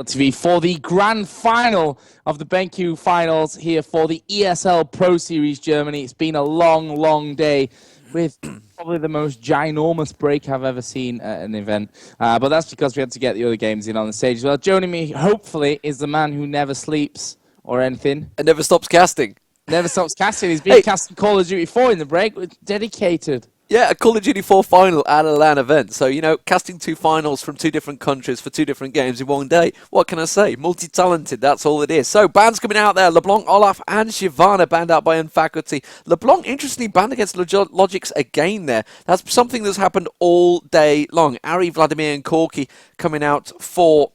TV for the grand final of the BenQ finals here for the ESL Pro Series Germany. It's been a long, long day with probably the most ginormous break I've ever seen at an event. But that's because we had to get the other games in on the stage as well. Joining me, hopefully, is the man who never sleeps or anything. And never stops casting. Never stops casting. He's been casting Call of Duty 4 in the break. Dedicated. Yeah, a Call of Duty 4 final at a LAN event. So, you know, casting 2 finals from 2 different countries for 2 different games in one day. What can I say? Multi-talented, that's all it is. So, bans coming out there. LeBlanc, Olaf, and Shyvana banned out by nFaculty. LeBlanc, interestingly, banned against logiX again there. That's something that's happened all day long. Ari, Vladimir, and Corky coming out for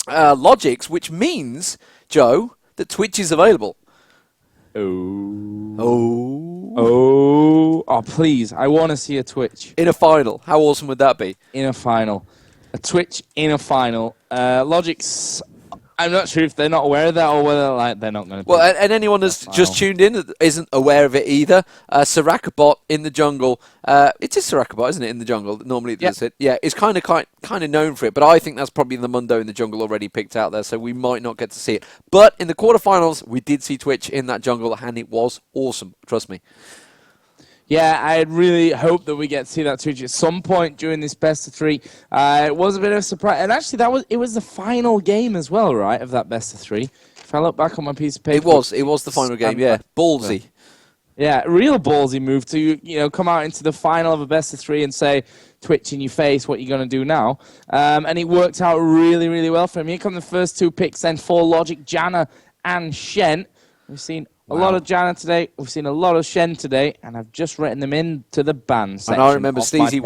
logiX, which means, Joe, that Twitch is available. Oh, please. I want to see a Twitch. In a final. How awesome would that be? In a final. A Twitch in a final. logiX, I'm not sure if they're not aware of that or whether they're not going to. Well, and anyone that's just tuned in that isn't aware of it either, Sarakabot in the jungle. It is Sarakabot, isn't it, in the jungle? Normally it does it. Yeah, it's kind of known for it, but I think that's probably the Mundo in the jungle already picked out there, so we might not get to see it. But in the quarterfinals, we did see Twitch in that jungle, and it was awesome. Trust me. Yeah, I really hope that we get to see that Twitch at some point during this best of 3. It was a bit of a surprise, and actually it was the final game as well, right, of that best of 3. If I look back on my piece of paper, it was the final game. Yeah, ballsy. Yeah, real ballsy move to come out into the final of a best of 3 and say, Twitch in your face, what you going to do now? And it worked out really, really well for him. Here come the first 2 picks then for logic, Janna and Shen. We've seen a lot of Janna today. We've seen a lot of Shen today, and I've just written them into the ban section. And I remember Steezy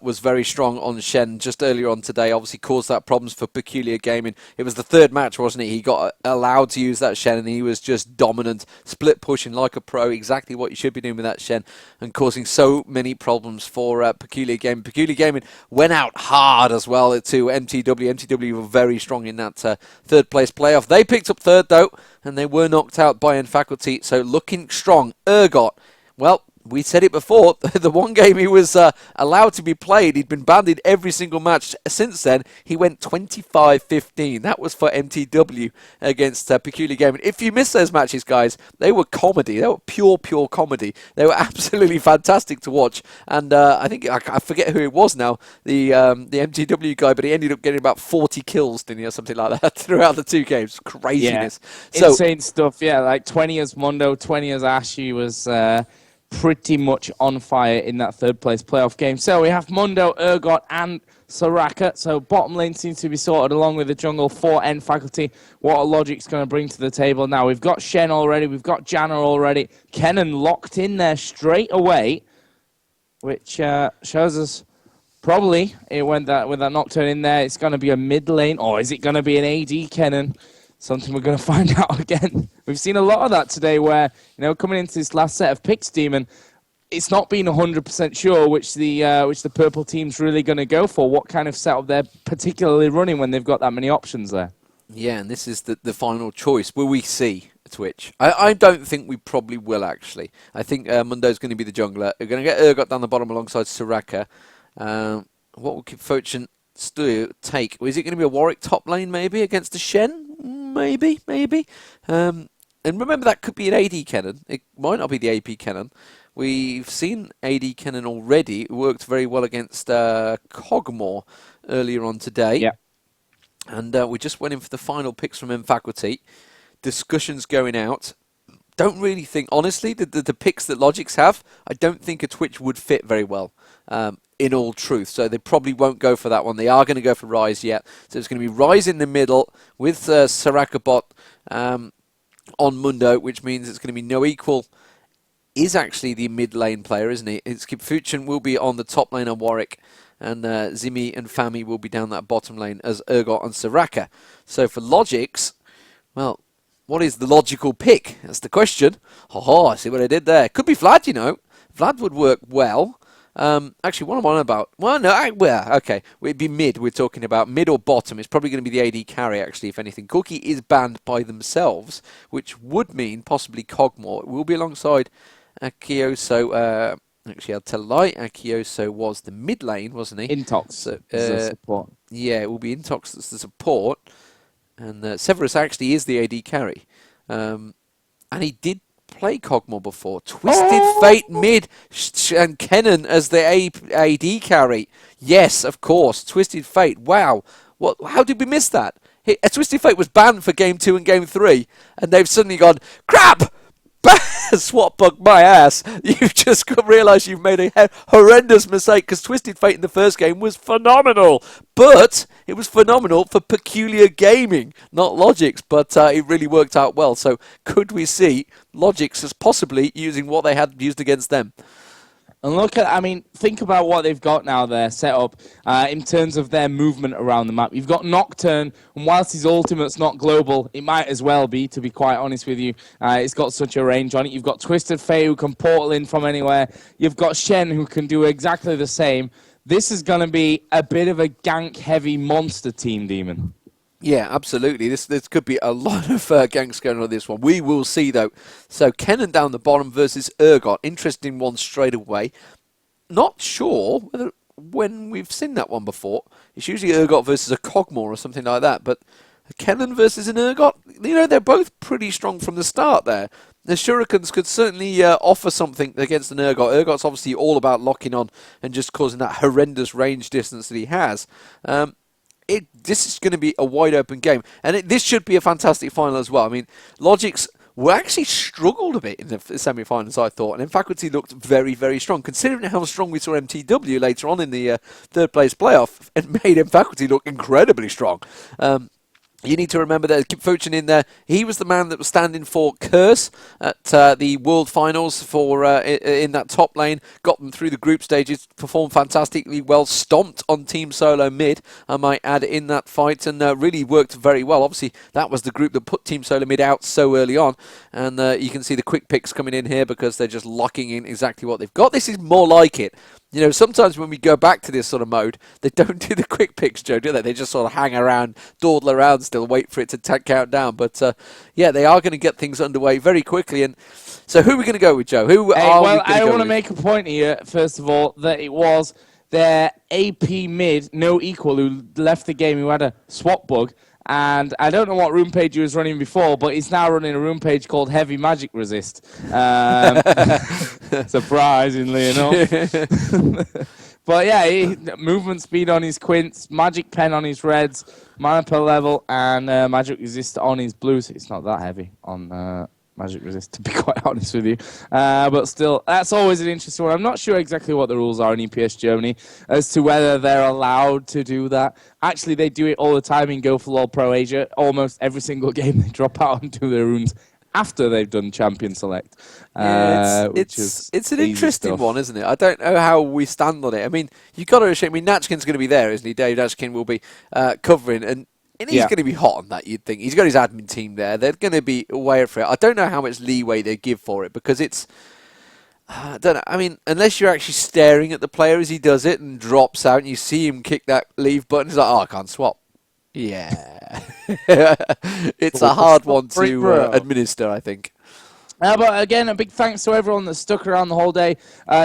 was very strong on Shen just earlier on today. Obviously caused that problems for Peculiar Gaming. It was the 3rd match, wasn't it? He got allowed to use that Shen, and he was just dominant, split pushing like a pro. Exactly what you should be doing with that Shen, and causing so many problems for Peculiar Gaming. Peculiar Gaming went out hard as well to MTW. MTW were very strong in that 3rd place playoff. They picked up 3rd though, and they were knocked out by nFaculty, so looking strong. Ergot, well, we said it before, the one game he was allowed to be played, he'd been banned in every single match since then. He went 25-15. That was for MTW against Peculiar Gaming. If you missed those matches, guys, they were comedy. They were pure comedy. They were absolutely fantastic to watch. And I think, I forget who it was now, the MTW guy, but he ended up getting about 40 kills, didn't he, or something like that throughout the 2 games. Craziness. Yeah. So, insane stuff. Yeah, like 20 as Mondo, 20 as Ash. He was pretty much on fire in that 3rd place playoff game. So we have Mundo, Ergot, and Soraka. So bottom lane seems to be sorted along with the jungle for nFaculty. What are logiX going to bring to the table now? We've got Shen already. We've got Janna already. Kennen locked in there straight away, which shows us probably with that Nocturne in there, it's going to be a mid lane. Or is it going to be an AD Kennen? Something we're going to find out again. We've seen a lot of that today where, coming into this last set of picks, Deman, it's not been 100% sure which the purple team's really going to go for, what kind of setup they're particularly running when they've got that many options there. Yeah, and this is the final choice. Will we see Twitch? I don't think we probably will, actually. I think Mundo's going to be the jungler. We're going to get Ergot down the bottom alongside Soraka. What will Fortune take? Is it going to be a Warwick top lane, maybe, against the Shen? Maybe. And remember, that could be an AD Kennen. It might not be the AP Kennen. We've seen AD Kennen already. It worked very well against Cogmore earlier on today. Yeah. And we just went in for the final picks from nFaculty. Discussions going out. Don't really think, honestly, the picks that logiX have, I don't think a Twitch would fit very well. In all truth, so they probably won't go for that one. They are going to go for Rise yet, so it's going to be Rise in the middle with Sarakabot on Mundo, which means it's going to be No Equal is actually the mid lane player, isn't he? It's Fuchin will be on the top lane on Warwick, and Zimi and Fami will be down that bottom lane as Ergot and Soraka. So for logiX, well, what is the logical pick? That's the question. I see what I did there. Could be Vlad, Vlad would work well. Actually, what am I on about? Well, no, okay. It'd be mid. We're talking about mid or bottom. It's probably going to be the AD carry, actually, if anything. Cookie is banned by themselves, which would mean possibly Cogmore. It will be alongside Akioso. Actually, I'll tell a lie. Akioso was the mid lane, wasn't he? Intox. So, support. Yeah, it will be Intox that's the support. And Severus actually is the AD carry. And he did play Cogmore before. Twisted Fate mid and Kennen as the AD carry. Yes, of course. Twisted Fate. Wow. What? How did we miss that? Twisted Fate was banned for Game 2 and Game 3, and they've suddenly gone, crap! Swap bug my ass. You've just realised you've made a horrendous mistake, because Twisted Fate in the first game was phenomenal. But it was phenomenal for Peculiar Gaming, not logiX, but it really worked out well. So could we see logiX as possibly using what they had used against them? And look at, I mean, think about what they've got now there set up in terms of their movement around the map. You've got Nocturne, and whilst his ultimate's not global, it might as well be, to be quite honest with you. It's got such a range on it. You've got Twisted Fate, who can portal in from anywhere. You've got Shen, who can do exactly the same. This is going to be a bit of a gank-heavy monster team, Deman. Yeah, absolutely. This could be a lot of ganks going on this one. We will see, though. So, Kennen down the bottom versus Urgot. Interesting one straight away. Not sure when we've seen that one before. It's usually Urgot versus a Cogmore or something like that. But Kennen versus an Urgot, you know, they're both pretty strong from the start there. The Shurikens could certainly offer something against an Urgot. Urgot's obviously all about locking on and just causing that horrendous range distance that he has. This is going to be a wide open game, and this should be a fantastic final as well. I mean, logiX were actually struggled a bit in the semi-finals, I thought, and nFaculty looked very, very strong, considering how strong we saw MTW later on in the third place playoff, and made nFaculty look incredibly strong. You need to remember that Fuchin in there, he was the man that was standing for Curse at the World Finals for in that top lane, got them through the group stages, performed fantastically well, stomped on Team Solo mid, I might add, in that fight, and really worked very well. Obviously, that was the group that put Team Solo mid out so early on, and you can see the quick picks coming in here because they're just locking in exactly what they've got. This is more like it. You know, sometimes when we go back to this sort of mode, they don't do the quick picks, Joe, do they? They just sort of hang around, dawdle around still, wait for it to count down. But, yeah, they are going to get things underway very quickly. And so who are we going to go with, Joe? I want to make a point here, first of all, that it was their AP mid, nFaculty, who left the game, who had a swap bug. And I don't know what room page he was running before, but he's now running a room page called Heavy Magic Resist. Surprisingly enough. But yeah, movement speed on his quints, magic pen on his reds, mana per level, and magic resist on his blues. It's not that heavy on magic resist, to be quite honest with you. But still, that's always an interesting one. I'm not sure exactly what the rules are in EPS Germany as to whether they're allowed to do that. Actually, they do it all the time in Go for LoL Pro Asia. Almost every single game they drop out and do their runes after they've done Champion Select. It's an interesting one, isn't it? I don't know how we stand on it. I mean, you've got to assume, Natchkin's going to be there, isn't he? Dave Natchkin will be covering, and he's going to be hot on that, you'd think. He's got his admin team there. They're going to be aware for it. I don't know how much leeway they give for it, because it's... I don't know. I mean, unless you're actually staring at the player as he does it and drops out and you see him kick that leave button, he's like, oh, I can't swap. Yeah. It's a hard one to administer, I think. But again, a big thanks to everyone that stuck around the whole day.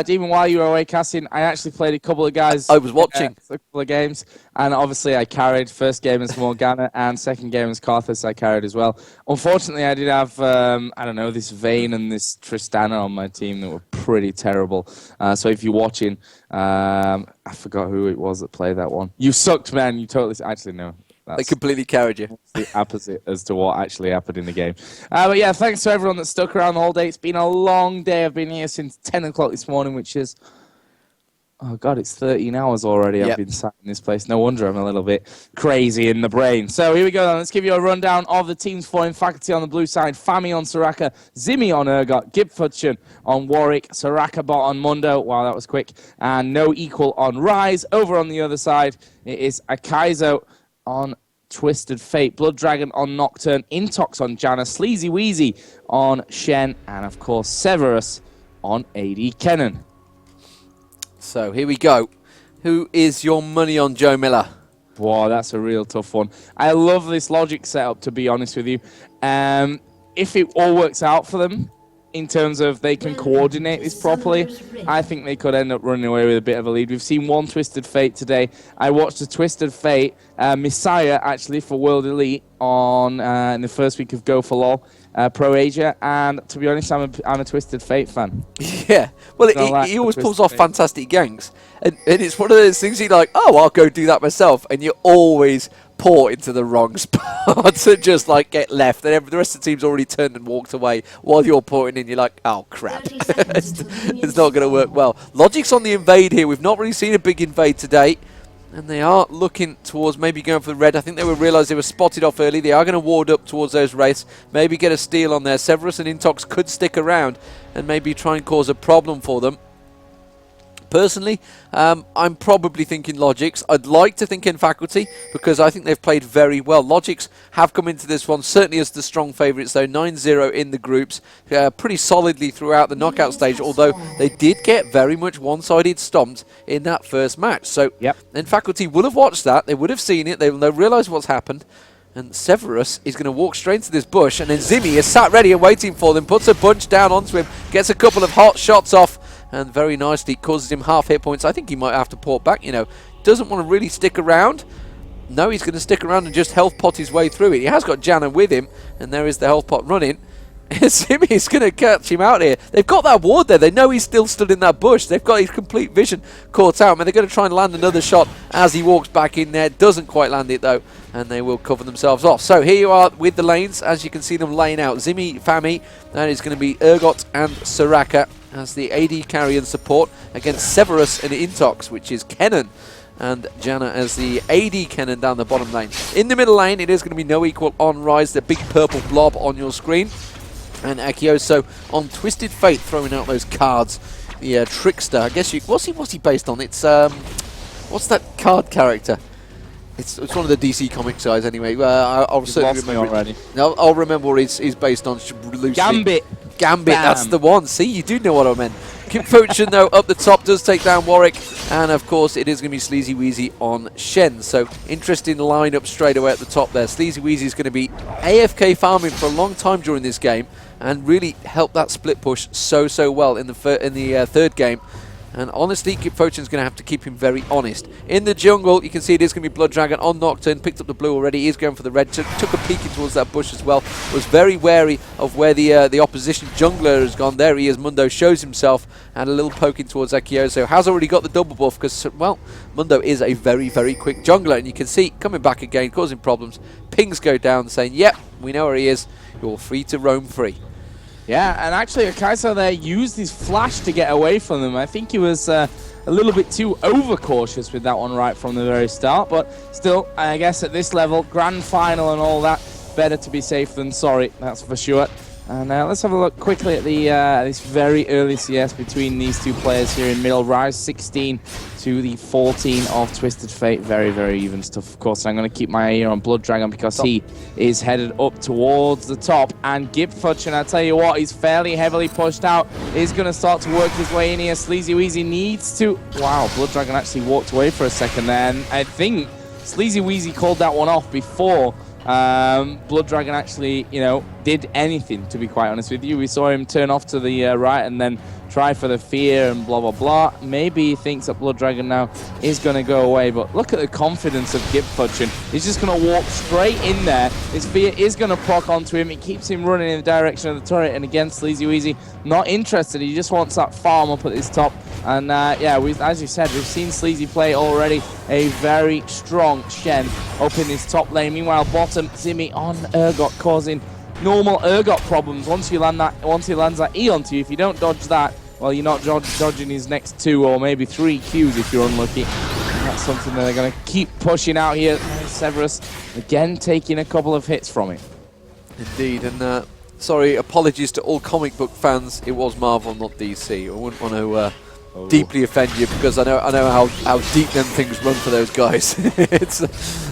Even while you were away casting, I actually played a couple of guys. I was watching. A couple of games. And obviously I carried. First game as Morgana and second game as Karthus I carried as well. Unfortunately, I did have, I don't know, this Vayne and this Tristana on my team that were pretty terrible. So if you're watching, I forgot who it was that played that one. You sucked, man. You totally... Actually, no. They completely carried you. The opposite as to what actually happened in the game. But yeah, thanks to everyone that stuck around the whole day. It's been a long day. I've been here since 10 o'clock this morning, which is... Oh, God, it's 13 hours already. Yep. I've been sat in this place. No wonder I'm a little bit crazy in the brain. So here we go then. Let's give you a rundown of the teams for nFaculty on the blue side. Fami on Soraka, Zimmy on Urgot, Gibfudson on Warwick, Soraka bot on Mundo. Wow, that was quick. And nFaculty on Rise. Over on the other side, it is Akaizo on Twisted Fate, Blood Dragon on Nocturne, Intox on Janna, Sleazy Wheezy on Shen, and of course Severus on AD Kennen. So here we go. Who is your money on, Joe Miller? Wow, that's a real tough one. I love this logic setup, to be honest with you. If it all works out for them, in terms of they can coordinate this properly, I think they could end up running away with a bit of a lead. We've seen one Twisted Fate today. I watched a Twisted Fate Messiah, actually, for World Elite on in the first week of Go for LOL Pro Asia, and to be honest, I'm a Twisted Fate fan. Yeah, well, he always pulls off fantastic ganks, and it's one of those things you're like, oh, I'll go do that myself, and you always pour into the wrong spots and just like get left, and the rest of the team's already turned and walked away while you're pouring in. You're like, oh crap, it's not going to work well. logiX on the invade here. We've not really seen a big invade today, and they are looking towards maybe going for the red. I think they will realise they were spotted off early. They are going to ward up towards those wraiths, maybe get a steal on there. Severus and Intox could stick around and maybe try and cause a problem for them. Personally, I'm probably thinking logiX. I'd like to think nFaculty because I think they've played very well. logiX have come into this one certainly as the strong favourites, though. 9-0 in the groups, pretty solidly throughout the knockout stage, although they did get very much one-sided stomped in that first match. So nFaculty will have watched that. They would have seen it. They will realise what's happened. And Severus is going to walk straight into this bush, and then Zimmy is sat ready and waiting for them, puts a bunch down onto him, gets a couple of hot shots off, and very nicely causes him half hit points. I think he might have to port back, you know. Doesn't want to really stick around. No, he's going to stick around and just health pot his way through it. He has got Janna with him, and there is the health pot running. Zimmy's going to catch him out here. They've got that ward there. They know he's still stood in that bush. They've got his complete vision caught out. I mean, they're going to try and land another shot as he walks back in there. Doesn't quite land it, though, and they will cover themselves off. So here you are with the lanes, as you can see them laying out. Zimmy, Fami, that is going to be Urgot and Soraka as the AD carry and support against Severus and Intox, which is Kennen, and Janna as the AD Kennen down the bottom lane. In the middle lane, it is going to be No Equal on Rise, the big purple blob on your screen. And Akioso on Twisted Fate throwing out those cards. The Trickster. I guess what's he based on? It's what's that card character? It's one of the DC Comics guys anyway. I'll certainly remember already. No, I'll remember what he's based on. Gambit. Bam. That's the one. See, you do know what I meant. Kip Fortune, though, up the top does take down Warwick, and of course it is going to be Sleazy Weezy on Shen. So interesting lineup straight away at the top there. Sleazy Weezy is going to be AFK farming for a long time during this game, and really helped that split push so well in the third game. And honestly, Kip Fortune's going to have to keep him very honest. In the jungle, you can see it is going to be Blood Dragon on Nocturne. Picked up the blue already. He is going for the red. Took a peek towards that bush as well. Was very wary of where the opposition jungler has gone. There he is. Mundo shows himself. And a little poking towards Akioso. Has already got the double buff because, well, Mundo is a very quick jungler. And you can see coming back again, causing problems. Pings go down saying, yep, we know where he is. You're free to roam free. Yeah, and actually Kaiser there used his flash to get away from them. I think he was a little bit too overcautious with that one right from the very start, but still, I guess at this level, grand final and all that, better to be safe than sorry, that's for sure. And let's have a look quickly at the this very early CS between these two players here in middle. Rise 16 to the 14 of Twisted Fate. Very even stuff, of course. I'm going to keep my ear on Blood Dragon because he is headed up towards the top. And Gipfutch, and I tell you what, he's fairly heavily pushed out. He's going to start to work his way in here. Sleazy Weezy needs to... Wow, Blood Dragon actually walked away for a second there. And I think Sleazy Weezy called that one off before Blood Dragon actually, you know, did anything, to be quite honest with you. We saw him turn off to the right and then try for the fear and blah. Maybe he thinks that Blood Dragon now is going to go away, but look at the confidence of Gipfutch. He's just going to walk straight in there. His fear is going to proc onto him. It keeps him running in the direction of the turret, and again, Sleazy Weezy not interested. He just wants that farm up at his top. And yeah, as you said, we've seen Sleazy play already a very strong Shen up in his top lane. Meanwhile, bottom, Zimmy on Urgot causing normal Urgot problems. Once he lands that E onto you, if you don't dodge that, well, you're not dodging his next 2 or maybe 3 Qs if you're unlucky. And that's something that they're going to keep pushing out here. Severus again taking a couple of hits from it. Indeed, and sorry, apologies to all comic book fans. It was Marvel, not DC. I wouldn't want to deeply offend you because I know how deep them things run for those guys. It's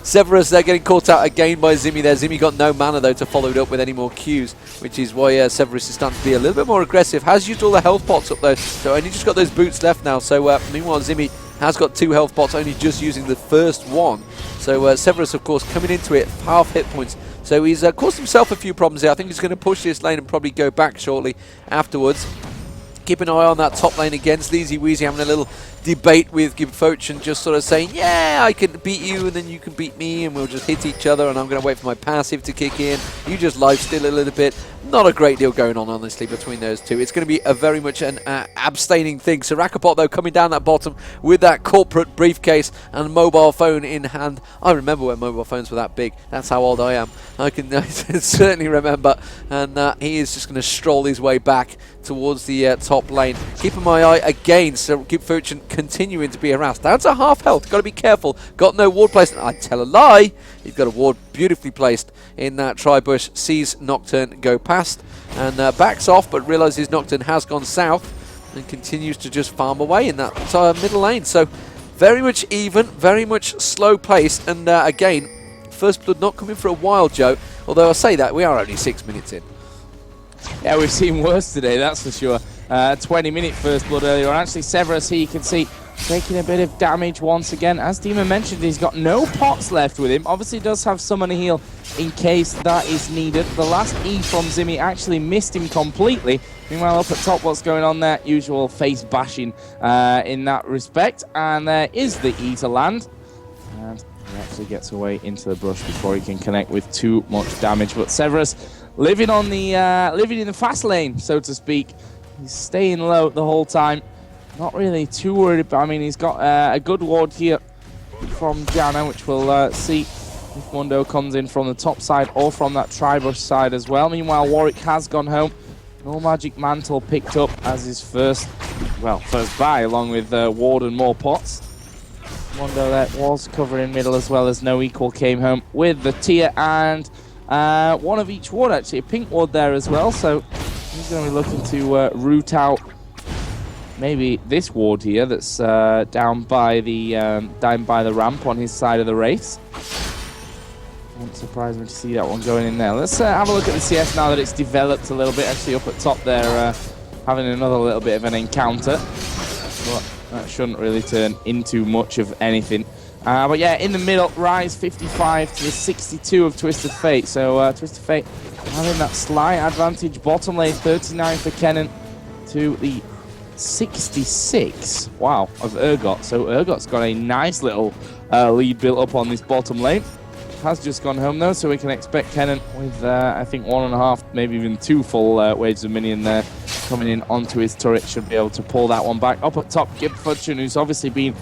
Severus, they're getting caught out again by Zimmy there. Zimmy got no mana though to follow it up with any more Qs, which is why Severus is starting to be a little bit more aggressive. Has used all the health pots up though, so only just got those boots left now. So meanwhile Zimmy has got 2 health pots, only just using the first one. So Severus, of course, coming into it, half hit points. So he's caused himself a few problems here. I think he's going to push this lane and probably go back shortly afterwards. Keep an eye on that top lane again. Sleazy Weezy having a little debate with Gibfoch, just sort of saying, yeah, I can beat you and then you can beat me and we'll just hit each other and I'm going to wait for my passive to kick in. You just lifesteal a little bit. Not a great deal going on, honestly, between those two. It's going to be a very much an abstaining thing. Sarakabot, though, coming down that bottom with that corporate briefcase and mobile phone in hand. I remember when mobile phones were that big. That's how old I am. I can certainly remember. And he is just going to stroll his way back towards the top lane. Keeping my eye again, so Gibfoch continuing to be harassed. Down to half health. Got to be careful. Got no ward placed. I tell a lie. He's got a ward beautifully placed in that tri-bush. Sees Nocturne go past and backs off, but realises Nocturne has gone south and continues to just farm away in that middle lane. So very much even, very much slow paced, and again, first blood not coming for a while, Joe. Although I say that, we are only 6 minutes in. Yeah, we've seen worse today, that's for sure. 20-minute first blood earlier on. Actually, Severus here, you can see, taking a bit of damage once again. As Deman mentioned, he's got no pots left with him. Obviously, does have summon heal in case that is needed. The last E from Zimmy actually missed him completely. Meanwhile, up at top, what's going on there? Usual face bashing in that respect. And there is the E to land. And he actually gets away into the brush before he can connect with too much damage. But Severus living in the fast lane, so to speak. He's staying low the whole time. Not really too worried about. I mean, he's got a good ward here from Janna, which we'll see if Mundo comes in from the top side or from that tri-bush side as well. Meanwhile, Warwick has gone home. No magic mantle picked up as his first buy, along with ward and more pots. Mundo there was covering middle as well as No Equal came home with the tier and one of each ward, actually. A pink ward there as well, so he's going to be looking to root out maybe this ward here that's down by the ramp on his side of the race. Won't surprise me to see that one going in there. Let's have a look at the CS now that it's developed a little bit. Actually, up at top there, having another little bit of an encounter. But that shouldn't really turn into much of anything. But yeah, in the middle, Rise 55 to the 62 of Twisted Fate. So Twisted Fate having that slight advantage. Bottom lane, 39 for Kennen to the 66, wow, of Urgot. So Urgot's got a nice little lead built up on this bottom lane. Has just gone home though, so we can expect Kennen with I think 1.5, maybe even 2 full waves of minion there coming in onto his turret. Should be able to pull that one back. Up at top, Gibfoch, who's obviously been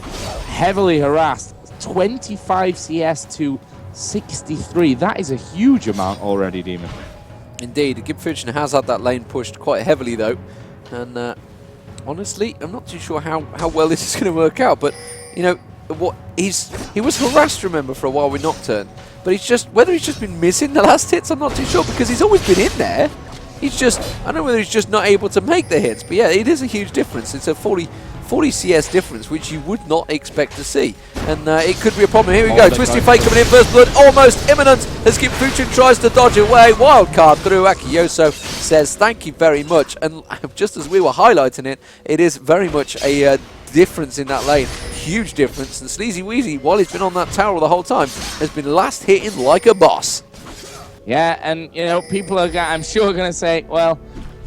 heavily harassed. 25 CS to 63. That is a huge amount already, Deman. Indeed, Gibfoch has had that lane pushed quite heavily though, and honestly, I'm not too sure how well this is going to work out. But you know what? He was harassed, remember, for a while with Nocturne. But whether he's just been missing the last hits, I'm not too sure, because he's always been in there. He's just, I don't know whether he's just not able to make the hits. But yeah, it is a huge difference. It's a 40 CS difference, which you would not expect to see. And it could be a problem. Here we go. Twisted Fate coming in. First blood almost imminent as Gibfoch tries to dodge away. Wild card through. Akiyoso says thank you very much. And just as we were highlighting it, it is very much a difference in that lane. Huge difference. And Sleazy Weezy, while he's been on that tower the whole time, has been last hitting like a boss. Yeah, and you know, people are, I'm sure, going to say, well,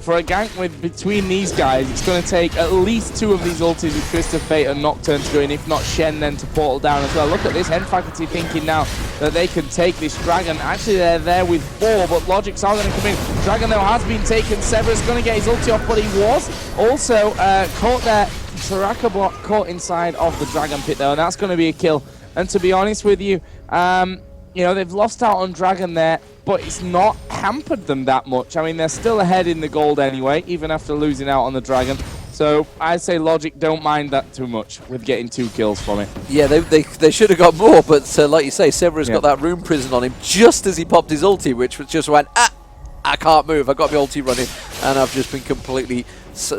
for a gank between these guys, it's going to take at least 2 of these ultis with Twisted Fate and Nocturne to go in, if not Shen then to portal down as well. Look at this, nFaculty thinking now that they can take this Dragon. Actually, they're there with 4, but logiX are going to come in. Dragon, though, has been taken. Severus going to get his ulti off, but he was also caught there. Sarakabot caught inside of the Dragon Pit, though, and that's going to be a kill. And to be honest with you, you know, they've lost out on Dragon there, but it's not hampered them that much. I mean, they're still ahead in the gold anyway, even after losing out on the Dragon. So I'd say logiX don't mind that too much with getting 2 kills from it. Yeah, they should have got more, but like you say, Severus got that Rune Prison on him just as he popped his ulti, which was just went, I can't move, I've got my ulti running. and I've just been completely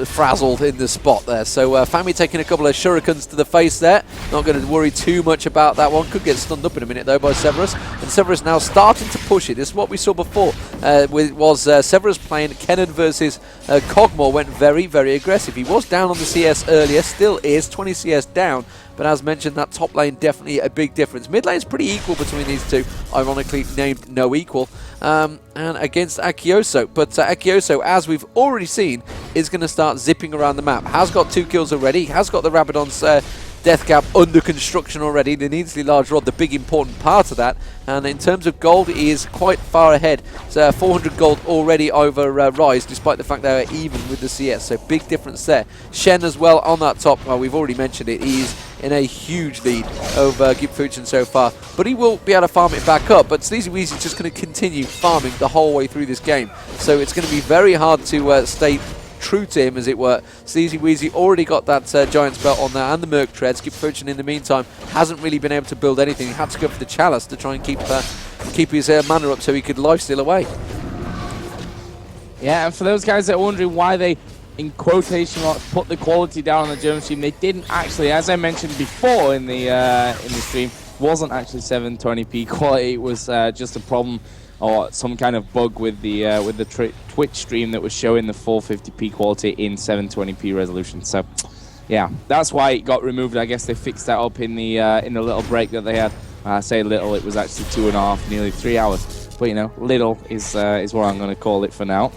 frazzled in the spot there. So Fami taking a couple of shurikens to the face there. Not going to worry too much about that one. Could get stunned up in a minute though by Severus. And Severus now starting to push it. This is what we saw before. Severus playing Kennen versus Cogmore, went very, very aggressive. He was down on the CS earlier, still is, 20 CS down. But as mentioned, that top lane definitely a big difference. Mid lane is pretty equal between these two, ironically named No Equal, and against Akioso. But Akioso, as we've already seen, is going to start zipping around the map. Has got 2 kills already, has got the Rabadon's Death Cap under construction already. The Needsley Large Rod, the big important part of that. And in terms of gold, he is quite far ahead. So 400 gold already over Rise, despite the fact they are even with the CS. So big difference there. Shen as well on that top. Well, we've already mentioned it. He's in a huge lead over Gipfuchin so far. But he will be able to farm it back up. But Sleazy Weezy's just going to continue farming the whole way through this game. So it's going to be very hard to stay true to him, as it were. Sleazy Weezy already got that Giant's Belt on there and the Merc Treads. Gipfuchin in the meantime hasn't really been able to build anything. He had to go for the Chalice to try and keep his mana up so he could lifesteal away. Yeah, and for those guys that are wondering why they, in quotation marks, put the quality down on the German stream, they didn't actually, as I mentioned before in the stream, wasn't actually 720p quality. It was just a problem or some kind of bug with the Twitch stream that was showing the 450p quality in 720p resolution. So yeah, that's why it got removed. I guess they fixed that up in the little break that they had. I say little, it was actually 2.5, nearly 3 hours. But you know, little is what I'm going to call it for now.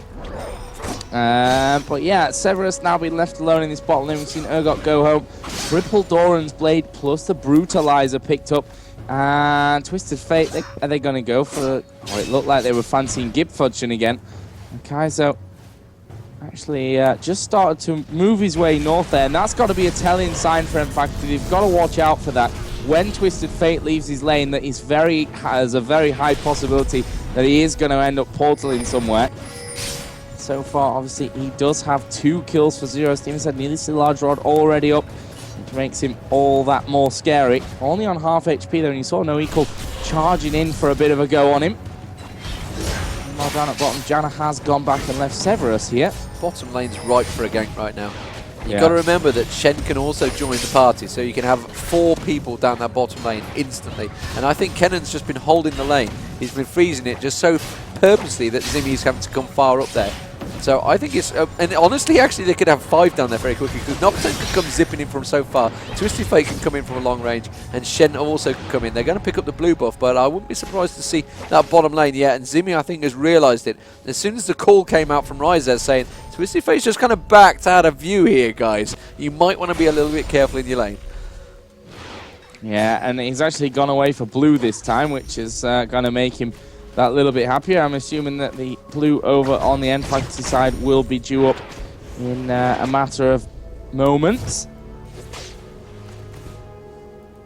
But yeah, Severus now been left alone in this bottom lane. We've seen Urgot go home. Triple Doran's Blade plus the Brutalizer picked up. And Twisted Fate, are they going to go for... Oh, it looked like they were fancying Gipfuchin again. And Kaizo actually just started to move his way north there. And that's got to be a telling sign for nFaculty. They've got to watch out for that. When Twisted Fate leaves his lane, that has a very high possibility that he is going to end up portaling somewhere. So far, obviously, he does have 2 kills for 0. Steven said nearly still Large Rod already up, which makes him all that more scary. Only on half HP though, and you saw No Equal charging in for a bit of a go on him. While down at bottom, Janna has gone back and left Severus here. Bottom lane's ripe for a gank right now. You've got to remember that Shen can also join the party, so you can have 4 people down that bottom lane instantly. And I think Kennen's just been holding the lane. He's been freezing it just so purposely that Zimmy's having to come far up there. So I think it's... and honestly, actually, they could have 5 down there very quickly, because Nocturne can come zipping in from so far, Twisted Fate can come in from a long range, and Shen also can come in. They're going to pick up the blue buff, but I wouldn't be surprised to see that bottom lane yet. And Zimmy, I think, has realised it. As soon as the call came out from Rise there saying, Twisted Fate's just kind of backed out of view here, guys. You might want to be a little bit careful in your lane. Yeah, and he's actually gone away for blue this time, which is going to make him that little bit happier. I'm assuming that the blue over on the nFaculty side will be due up in a matter of moments.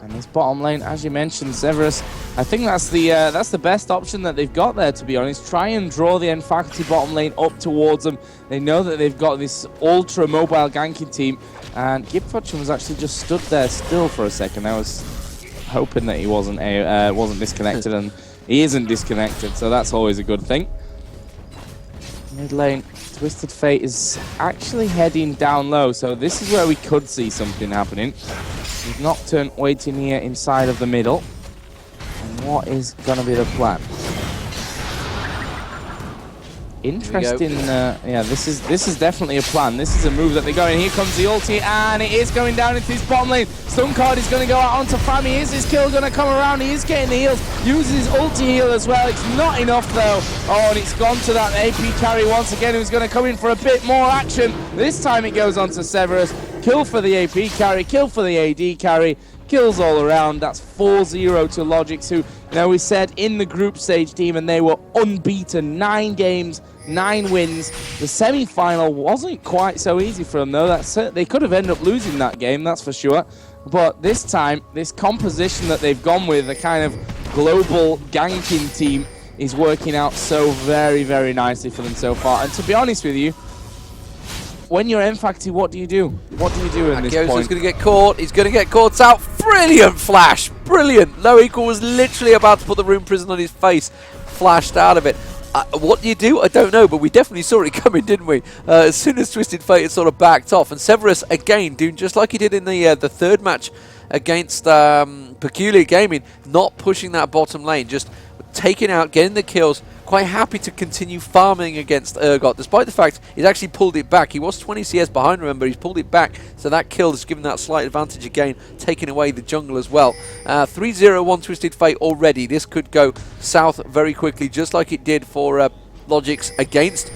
And this bottom lane, as you mentioned, Severus, I think that's the best option that they've got there, to be honest. Try and draw the nFaculty bottom lane up towards them. They know that they've got this ultra mobile ganking team, and Gipfuchin was actually just stood there still for a second. I was hoping that he wasn't disconnected, and he isn't disconnected, so that's always a good thing. Mid lane, Twisted Fate is actually heading down low, so this is where we could see something happening. With Nocturne waiting here inside of the middle. And what is going to be the plan? Interesting. Yeah, this is definitely a plan. This is a move that they go in. Here comes the ulti, and it is going down into his bottom lane. Stun card is going to go out onto Fami. Is his kill going to come around? He is getting the heals. Uses his ulti heal as well. It's not enough though. Oh, and it's gone to that AP carry once again, who's going to come in for a bit more action. This time it goes on to Severus. Kill for the AP carry. Kill for the AD carry. Kills all around. That's 4-0 to logiX, who, you know, we said in the group stage team, and they were unbeaten. 9 games, 9 wins. The semi-final wasn't quite so easy for them, though. They could have ended up losing that game, that's for sure. But this time, this composition that they've gone with, the kind of global ganking team, is working out so very, very nicely for them so far. And to be honest with you, when you're nFaculty, what do you do? What do you do in this point? Akioso's going to get caught. He's going to get caught out. Brilliant flash. Brilliant. No Equal was literally about to put the Rune Prison on his face. Flashed out of it. What you do, I don't know, but we definitely saw it coming, didn't we? As soon as Twisted Fate had sort of backed off, and Severus again doing just like he did in the third match against Peculiar Gaming, not pushing that bottom lane, just taking out, getting the kills. Quite happy to continue farming against Urgot, despite the fact he's actually pulled it back. He was 20 CS behind, remember, he's pulled it back, so that kill has given that slight advantage again, taking away the jungle as well. 3-0-1 Twisted Fate already. This could go south very quickly, just like it did for logiX against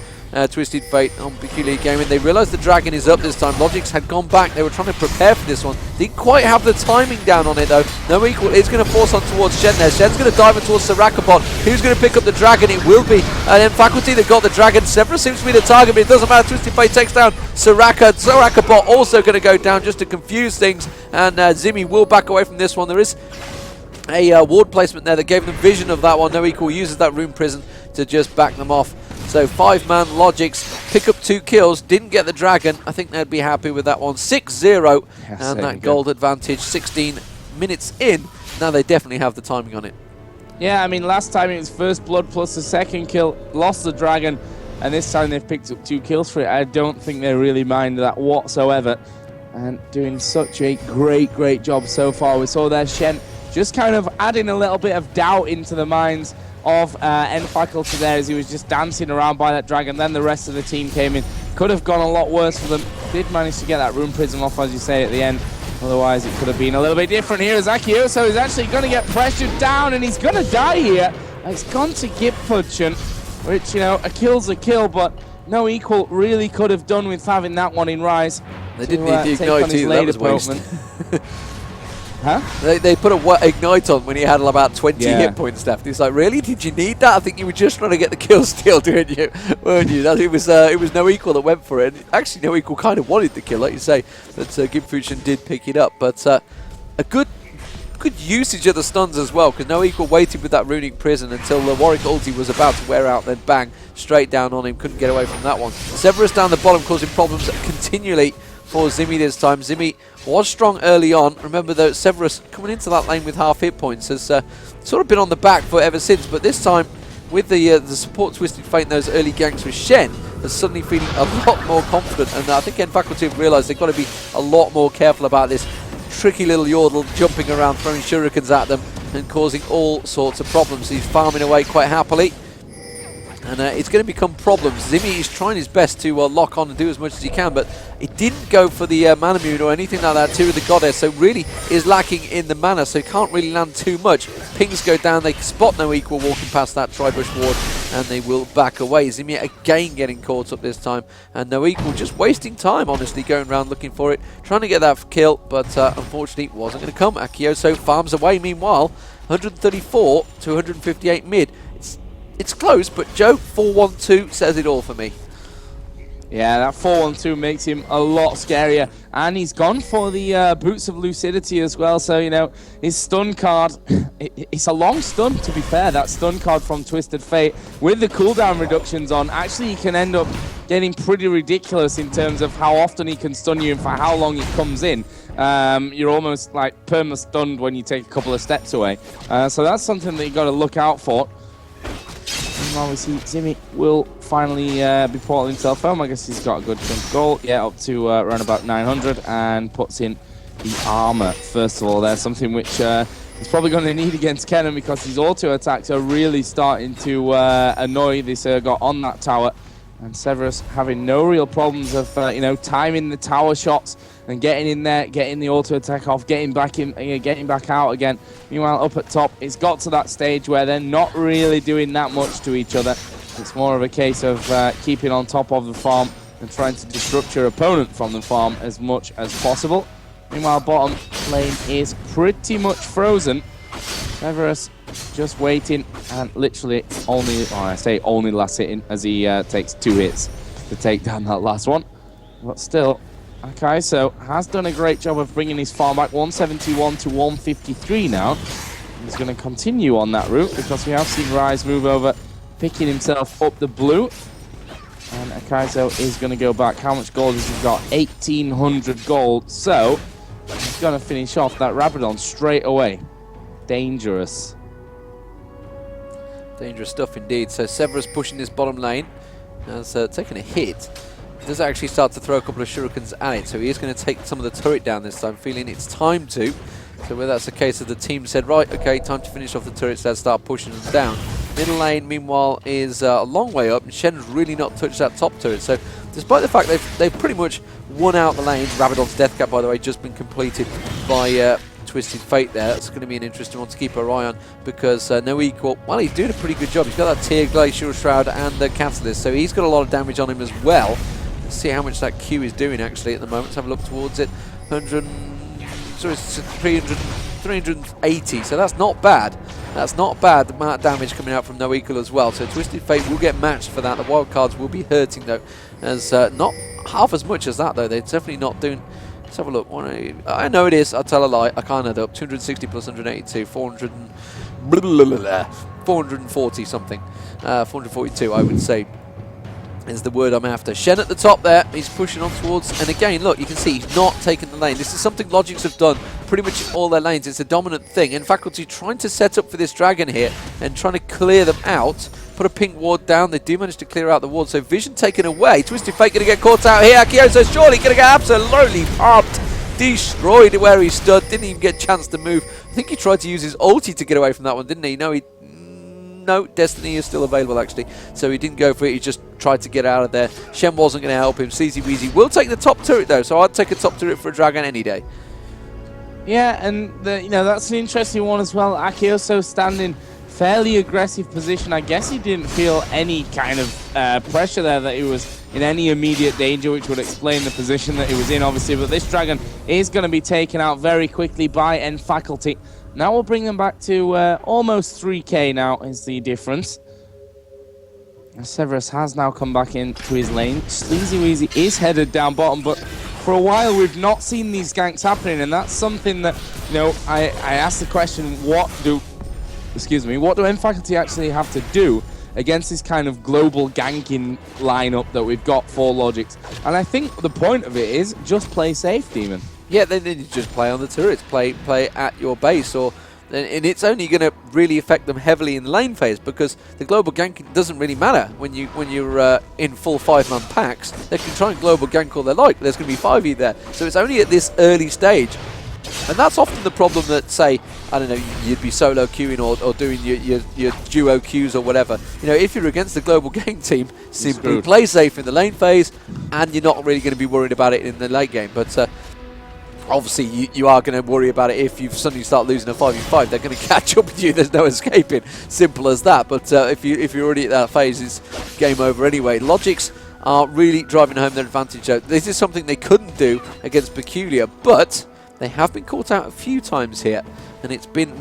Twisted Fate on Peculiar Gaming. They realised the dragon is up this time. logiX had gone back. They were trying to prepare for this one. Didn't quite have the timing down on it though. No equal. It's going to force on towards Shen there. Shen's going to dive in towards Sarakabot. Who's going to pick up the dragon? It will be nFaculty that got the dragon. Severus seems to be the target, but it doesn't matter. Twisted Fate takes down Sarakabot also going to go down just to confuse things. And Zimmy will back away from this one. There is a ward placement there that gave them vision of that one. No equal uses that rune prison to just back them off. So 5-man logiX, pick up 2 kills, didn't get the dragon. I think they'd be happy with that one. 6-0, yes, and that gold advantage 16 minutes in. Now they definitely have the timing on it. Yeah, I mean, last time it was first blood plus the second kill, lost the dragon, and this time they've picked up 2 kills for it. I don't think they really mind that whatsoever, and doing such a great job so far. We saw there Shen just kind of adding a little bit of doubt into the minds of nFaculty there as he was just dancing around by that dragon. Then the rest of the team came in. Could have gone a lot worse for them. Did manage to get that rune prism off, as you say, at the end. Otherwise, it could have been a little bit different here. Akioso is actually going to get pressured down, and he's going to die here. It's gone to Gip Fudgeon, which, you know, a kill's a kill, but no equal really could have done with having that one in Rise. They didn't need the ignite either, that was waste. Huh? They put a ignite on when he had about 20 hit points left. He's like, really? Did you need that? I think you were just trying to get the kill steal, didn't you? Weren't you? It was no equal that went for it. Actually, no equal kind of wanted the kill, like you say. But Gimfuchin did pick it up. But a good usage of the stuns as well, because no equal waited with that runic prison until the Warwick ulti was about to wear out. Then bang, straight down on him. Couldn't get away from that one. Severus down the bottom causing problems continually for Zimmy this time. Zimmy was strong early on. Remember though, Severus coming into that lane with half hit points has sort of been on the back foot ever since, but this time with the support Twisted Fate in those early ganks with Shen, is suddenly feeling a lot more confident, and I think nFaculty have realised they've got to be a lot more careful about this tricky little Yordle jumping around, throwing shurikens at them and causing all sorts of problems. He's farming away quite happily, and it's going to become problems. Zimmy is trying his best to lock on and do as much as he can, but it didn't go for the Manamune or anything like that to the Goddess, so really is lacking in the mana, so can't really land too much. Pings go down, they spot no equal walking past that Tribush ward, and they will back away. Zimmy again getting caught up this time, and no equal just wasting time, honestly, going around looking for it, trying to get that kill, but unfortunately it wasn't going to come. Akioso farms away meanwhile, 134 to 158 mid. It's close, but Joe, 4-1-2 says it all for me. Yeah, that 4-1-2 makes him a lot scarier. And he's gone for the Boots of Lucidity as well. So, you know, his stun card, it's a long stun, to be fair. That stun card from Twisted Fate with the cooldown reductions on. Actually, he can end up getting pretty ridiculous in terms of how often he can stun you and for how long it comes in. You're almost like perma-stunned when you take a couple of steps away. So that's something that you got to look out for. While we see Zimmy will finally be porting himself home. I guess he's got a good chunk of gold. Yeah, up to around about 900, and puts in the armor. First of all, there's something which he's probably going to need against Kennen, because his auto attacks are really starting to annoy this Urgot on that tower. And Severus having no real problems of you know, timing the tower shots and getting in there, getting the auto attack off, getting back in, getting back out again. Meanwhile, up at top, it's got to that stage where they're not really doing that much to each other. It's more of a case of keeping on top of the farm and trying to disrupt your opponent from the farm as much as possible. Meanwhile, bottom lane is pretty much frozen. Severus just waiting, and literally only, well, I say only last hitting, as he takes 2 hits to take down that last one. But still, Akaiso has done a great job of bringing his farm back, 171 to 153 now. He's going to continue on that route, because we have seen Rise move over, picking himself up the blue. And Akaiso is going to go back. How much gold has he got? 1,800 gold. So he's going to finish off that Rabadon straight away. Dangerous. Dangerous stuff indeed. So Severus pushing this bottom lane. Has taken a hit. Does actually start to throw a couple of shurikens at it, so he is going to take some of the turret down this time, feeling it's time to. So whether that's the case of the team said, right, okay, time to finish off the turrets, let's start pushing them down. Middle lane, meanwhile, is a long way up, and Shen's really not touched that top turret. So despite the fact they've pretty much won out the lanes, Rabadon's death cap, by the way, just been completed by Twisted Fate there. That's going to be an interesting one to keep our eye on, because No Equal, well, he's doing a pretty good job. He's got that Tier Glacial Shroud and the Catalyst, so he's got a lot of damage on him as well. Let's see how much that Q is doing actually at the moment. Let's have a look towards it. 380, so that's not bad. That's not bad, the amount of damage coming out from No Equal as well. So Twisted Fate will get matched for that. The wild cards will be hurting though, as not half as much as that though. They're definitely not doing. Let's have a look. I know it is. I'll tell a lie. I can't add up. 260 plus 182, 440 something. 442, I would say, is the word I'm after. Shen at the top there. He's pushing on towards, and again, look, you can see he's not taking the lane. This is something logiX have done pretty much in all their lanes. It's a dominant thing. nFaculty trying to set up for this dragon here and trying to clear them out. Put a pink ward down. They do manage to clear out the ward. So vision taken away. Twisted Fate going to get caught out here. Akioso surely going to get absolutely popped. Destroyed where he stood. Didn't even get a chance to move. I think he tried to use his ulti to get away from that one, didn't he? No, Destiny is still available actually, so he didn't go for it. He just tried to get out of there. Shen wasn't going to help him. Seezy Weezy will take the top turret though, so I'd take a top turret for a dragon any day. Yeah, and that's an interesting one as well. Akioso standing fairly aggressive position. I guess he didn't feel any kind of pressure there, that he was in any immediate danger, which would explain the position that he was in, obviously. But this dragon is going to be taken out very quickly by nFaculty. Now we'll bring them back to almost 3k now is the difference. And Severus has now come back into his lane. Sleazy Weezy is headed down bottom, but for a while we've not seen these ganks happening, and that's something that, I asked the question, what do nFaculty actually have to do against this kind of global ganking lineup that we've got for logiX? And I think the point of it is just play safe, Deman. Yeah, they need to just play on the turrets, play at your base, and it's only going to really affect them heavily in the lane phase, because the global ganking doesn't really matter when you're in full 5-man packs. They can try and global gank all they like. There's going to be 5 of you there, so it's only at this early stage. And that's often the problem that, say, I don't know, you'd be solo queuing or doing your duo queues or whatever. If you're against the global gank team, simply play safe in the lane phase, and you're not really going to be worried about it in the late game. But obviously, you are going to worry about it if you suddenly start losing a 5v5. They're going to catch up with you. There's no escaping. Simple as that. But if you're already at that phase, it's game over anyway. logiX are really driving home their advantage. This is something they couldn't do against Peculiar, but they have been caught out a few times here, and it's been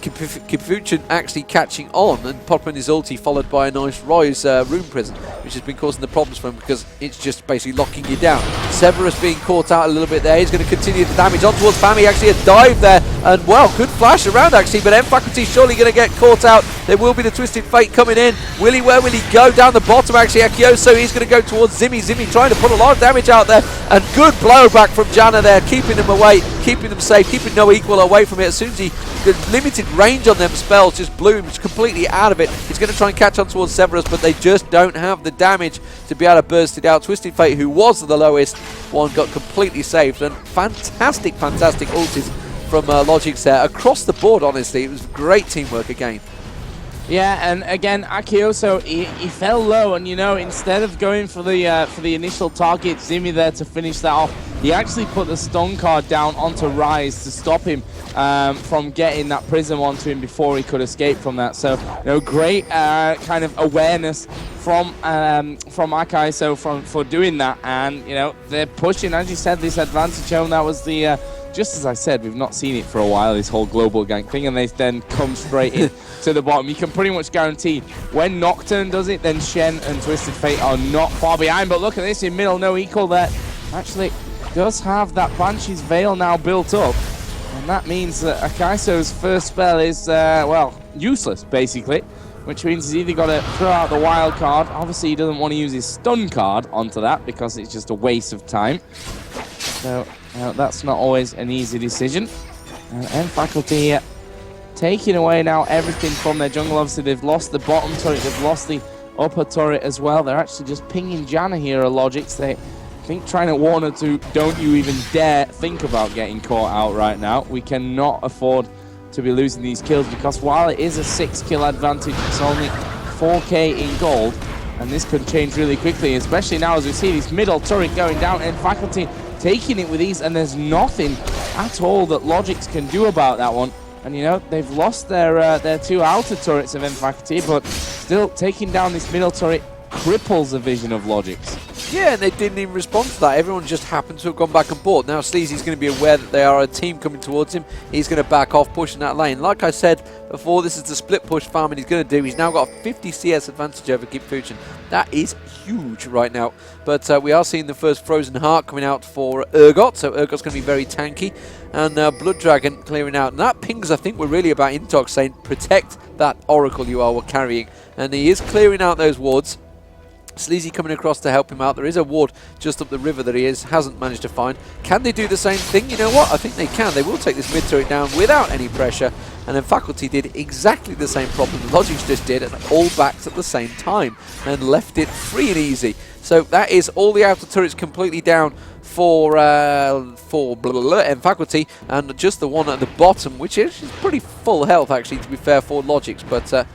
Capuchin actually catching on and popping his ulti, followed by a nice Rise Rune Prison, which has been causing the problems for him because it's just basically locking you down. Severus being caught out a little bit there. He's going to continue the damage on towards Fami. Actually a dive there, and well, good flash around actually, but nFaculty surely going to get caught out. There will be the Twisted Fate coming in. Where will he go? Down the bottom actually. Akioso, he's going to go towards Zimmy. Zimmy trying to put a lot of damage out there, and good blowback from Janna there, keeping them away, keeping them safe, keeping No Equal away from it. As soon as the limited range on them spells just blew him completely out of it. He's going to try and catch on towards Severus, but they just don't have the damage to be able to burst it out. Twisted Fate, who was the lowest one, got completely saved, and fantastic ultis from logiX there across the board. Honestly, it was great teamwork again. Yeah, and again, Akioso, he fell low, and instead of going for the initial target, Zimmy there to finish that off, he actually put the stun card down onto Rise to stop him from getting that prism onto him before he could escape from that. So, great kind of awareness from Akioso for doing that, and they're pushing, as you said, this advantage home. That was the just as I said, we've not seen it for a while, this whole global gank thing, and they then come straight in to the bottom. You can pretty much guarantee when Nocturne does it, then Shen and Twisted Fate are not far behind. But look at this in middle, No Equal there. Actually, does have that Banshee's Veil now built up, and that means that Akaiso's first spell is, well, useless, basically, which means he's either got to throw out the wild card. Obviously, he doesn't want to use his stun card onto that because it's just a waste of time. So that's not always an easy decision. nFaculty taking away now everything from their jungle. Obviously, they've lost the bottom turret, they've lost the upper turret as well. They're actually just pinging Janna here, logiX. They think trying to warn her to don't you even dare think about getting caught out right now. We cannot afford to be losing these kills, because while it is a 6-kill advantage, it's only 4k in gold, and this could change really quickly, especially now as we see this middle turret going down and nFaculty taking it with ease, and there's nothing at all that logiX can do about that one. And you know, they've lost their 2 outer turrets of nFaculty, but still taking down this middle turret cripples the vision of logiX. Yeah, and they didn't even respond to that. Everyone just happened to have gone back and bought. Now Sleazy's going to be aware that they are a team coming towards him. He's going to back off, pushing that lane. Like I said before, this is the split push farming he's going to do. He's now got a 50 CS advantage over Gipfuchin. That is huge right now. But we are seeing the first Frozen Heart coming out for Urgot, so Urgot's going to be very tanky. And Blood Dragon clearing out. And that pings, I think, were really about Intox saying, protect that Oracle you are carrying. And he is clearing out those wards. Sleazy coming across to help him out. There is a ward just up the river that he hasn't managed to find. Can they do the same thing? You know what? I think they can. They will take this mid turret down without any pressure. And then nFaculty did exactly the same problem the logiX just did, and all backed at the same time and left it free and easy. So that is all the outer turrets completely down for nFaculty, and just the one at the bottom, which is pretty full health actually, to be fair, for logiX. But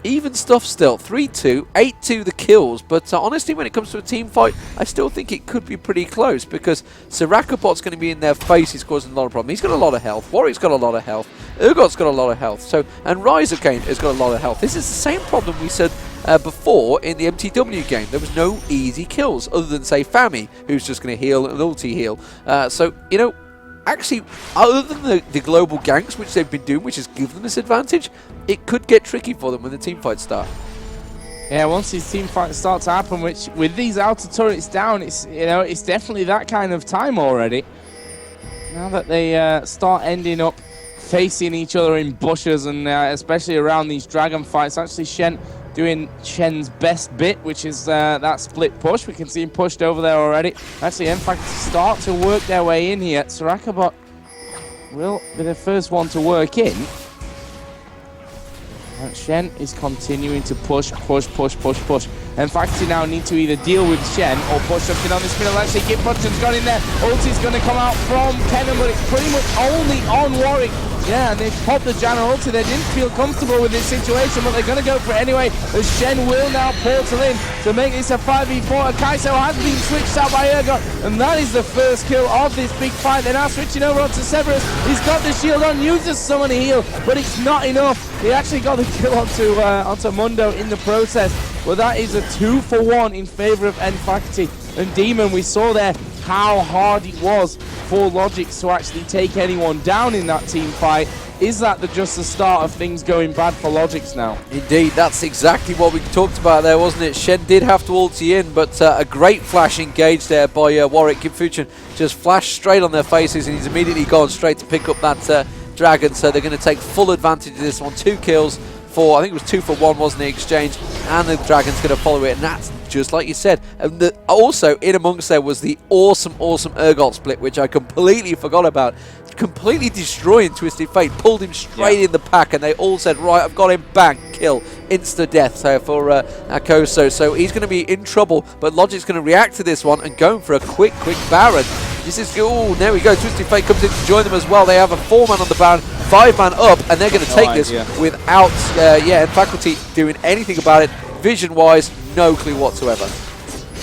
even stuff still. 3-2, 8-2 the kills, but honestly, when it comes to a team fight, I still think it could be pretty close, because Sirakabot's going to be in their face. He's causing a lot of problems. He's got a lot of health. Warwick's got a lot of health. Urgot's got a lot of health. So, and Ryzerkane has got a lot of health. This is the same problem we said before in the MTW game. There was no easy kills, other than, say, Fami, who's just going to heal and ulti heal. So, you know, actually, other than the global ganks, which they've been doing, which has given them this advantage, it could get tricky for them when the team fights start. Yeah, once these team fights start to happen, which with these outer turrets down, it's, you know, it's definitely that kind of time already. Now that they start ending up facing each other in bushes, and especially around these dragon fights, actually Shen doing Shen's best bit, which is that split push. We can see him pushed over there already. Actually, nFaculty start to work their way in here. Sirakabot will be the first one to work in. And Shen is continuing to push. nFaculty now need to either deal with Shen or push something on this middle. Actually, Gipfuchin's got in there. Ulti's going to come out from Kennen, but it's pretty much only on Warwick. Yeah, and they've popped the Janna ulti. They didn't feel comfortable with this situation, but they're going to go for it anyway, as Shen will now portal in to make this a 5v4. Kai'Sa has been switched out by Urgot, and that is the first kill of this big fight. They're now switching over onto Cerberus. He's got the shield on, uses summon heal, but it's not enough. He actually got the kill onto Mundo in the process, but that is a 2-for-1 in favor of nFaculty. And Deman, we saw there how hard it was for logiX to actually take anyone down in that team fight. Is that just the start of things going bad for logiX now? Indeed, that's exactly what we talked about there, wasn't it? Shen did have to ulti in, but a great flash engaged there by Warwick. Gipfuchin just flashed straight on their faces, and he's immediately gone straight to pick up that dragon. So they're going to take full advantage of this one. 2 kills for, I think it was 2-for-1, wasn't the exchange, and the dragon's going to follow it, and that's just like you said. And also in amongst there was the awesome Urgot split, which I completely forgot about. Completely destroying Twisted Fate, pulled him straight in the pack, and they all said, right, I've got him, bang, kill, insta death. So for Akoso, so he's going to be in trouble, but logiX's going to react to this one and going for a quick Baron. This is, oh, there we go. Twisted Fate comes in to join them as well. They have a 4-man on the Baron, 5-man up, and they're going to take this without, nFaculty doing anything about it. Vision-wise, no clue whatsoever.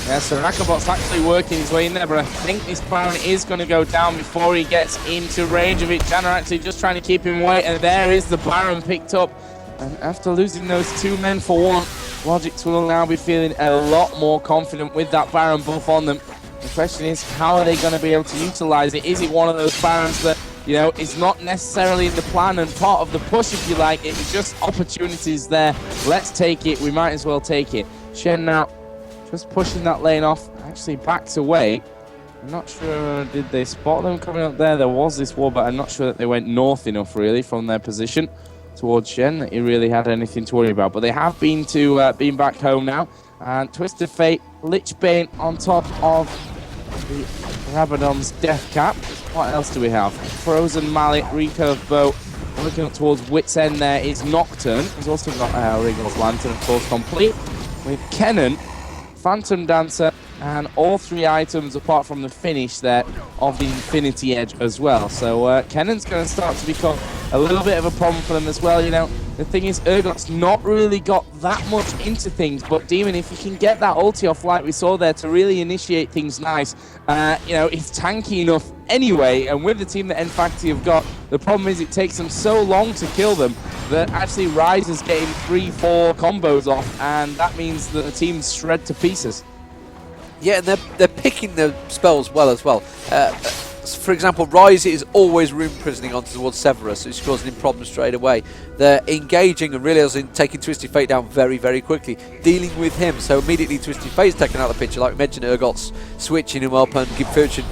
Yeah, so Rakabot's actually working his way in there, but I think this Baron is going to go down before he gets into range of it. Janna actually just trying to keep him away, and there is the Baron picked up. And after losing those 2 men for 1, logiX will now be feeling a lot more confident with that Baron buff on them. The question is, how are they going to be able to utilize it? Is it one of those Barons that, you know, is not necessarily in the plan and part of the push, if you like? It was just opportunities there. Let's take it. We might as well take it. Shen now just pushing that lane off. Actually backs away. I'm not sure, did they spot them coming up there? There was this wall, but I'm not sure that they went north enough, really, from their position towards Shen, that he really had anything to worry about. But they have been back home now. And Twisted Fate, Lichbane on top of the Rabadon's Death Cap. What else do we have? Frozen Mallet, Recurve Bow, Looking up towards Wit's End there is Nocturne. He's also got Wriggle's Lantern, of course, complete. With Kennen, Phantom Dancer, and all 3 items apart from the finish there of the Infinity Edge as well. So Kennen's going to start to become a little bit of a problem for them as well. You know, the thing is, Urgot's not really got that much into things, but Deman, if you can get that ulti off like we saw there to really initiate things nice, you know, it's tanky enough anyway, and with the team that nFaculty have got, the problem is it takes them so long to kill them that actually Ryze is getting 3-4 combos off, and that means that the team's shred to pieces. Yeah, and they're picking the spells well as well. For example, Ryze is always room prisoning on towards Severus, which is causing him problems straight away. They're engaging and really taking Twisted Fate down very, very quickly, dealing with him. So immediately Twisted Fate's taken out of the picture, like we mentioned, Urgot's switching him up and Fortune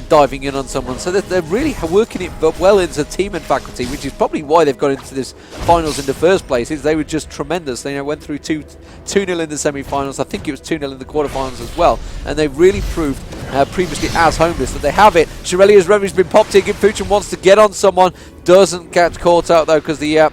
diving in on someone. So they're really working it well into team nFaculty, which is probably why they've got into this finals in the first place. Is they were just tremendous. They went through 2-0 in the semi-finals. I think it was 2-0 in the quarterfinals as well. And they've really proved previously as homeless that they have it. Shirelia's Revenie's been popped in. Fortune wants to get on someone. Doesn't get caught out though because the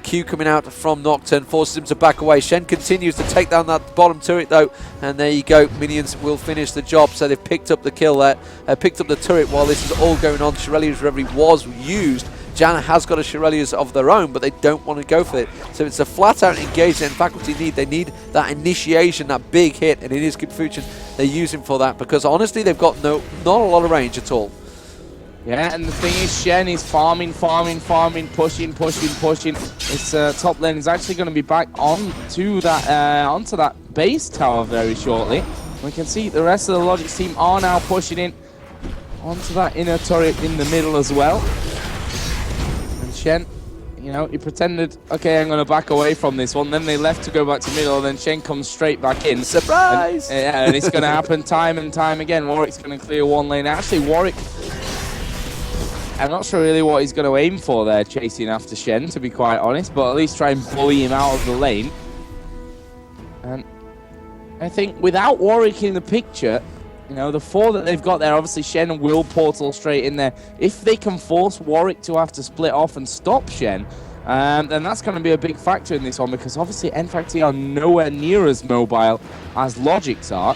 Q coming out from Nocturne forces him to back away. Shen continues to take down that bottom turret though, and there you go. Minions will finish the job, so they've picked up the kill there, picked up the turret while this is all going on. Shirelia's Reverie was used. Janna has got a Shirelia's of their own, but they don't want to go for it. So it's a flat-out engage that nFaculty need. They need that initiation, that big hit, and it is Fortune they're using for that because honestly they've got not a lot of range at all. Yeah, and the thing is, Shen is farming, pushing. This top lane is actually going to be back onto that base tower very shortly. We can see the rest of the logiX team are now pushing in onto that inner turret in the middle as well. And Shen, you know, he pretended, okay, I'm going to back away from this one. Then they left to go back to middle, and then Shen comes straight back in. Surprise! And it's going to happen time and time again. Warwick's going to clear one lane. Actually, Warwick, I'm not sure really what he's going to aim for there, chasing after Shen, to be quite honest, but at least try and bully him out of the lane. And I think without Warwick in the picture, you know, the 4 that they've got there, obviously Shen will portal straight in there. If they can force Warwick to have to split off and stop Shen, then that's going to be a big factor in this one, because obviously nFaculty are nowhere near as mobile as logiX are.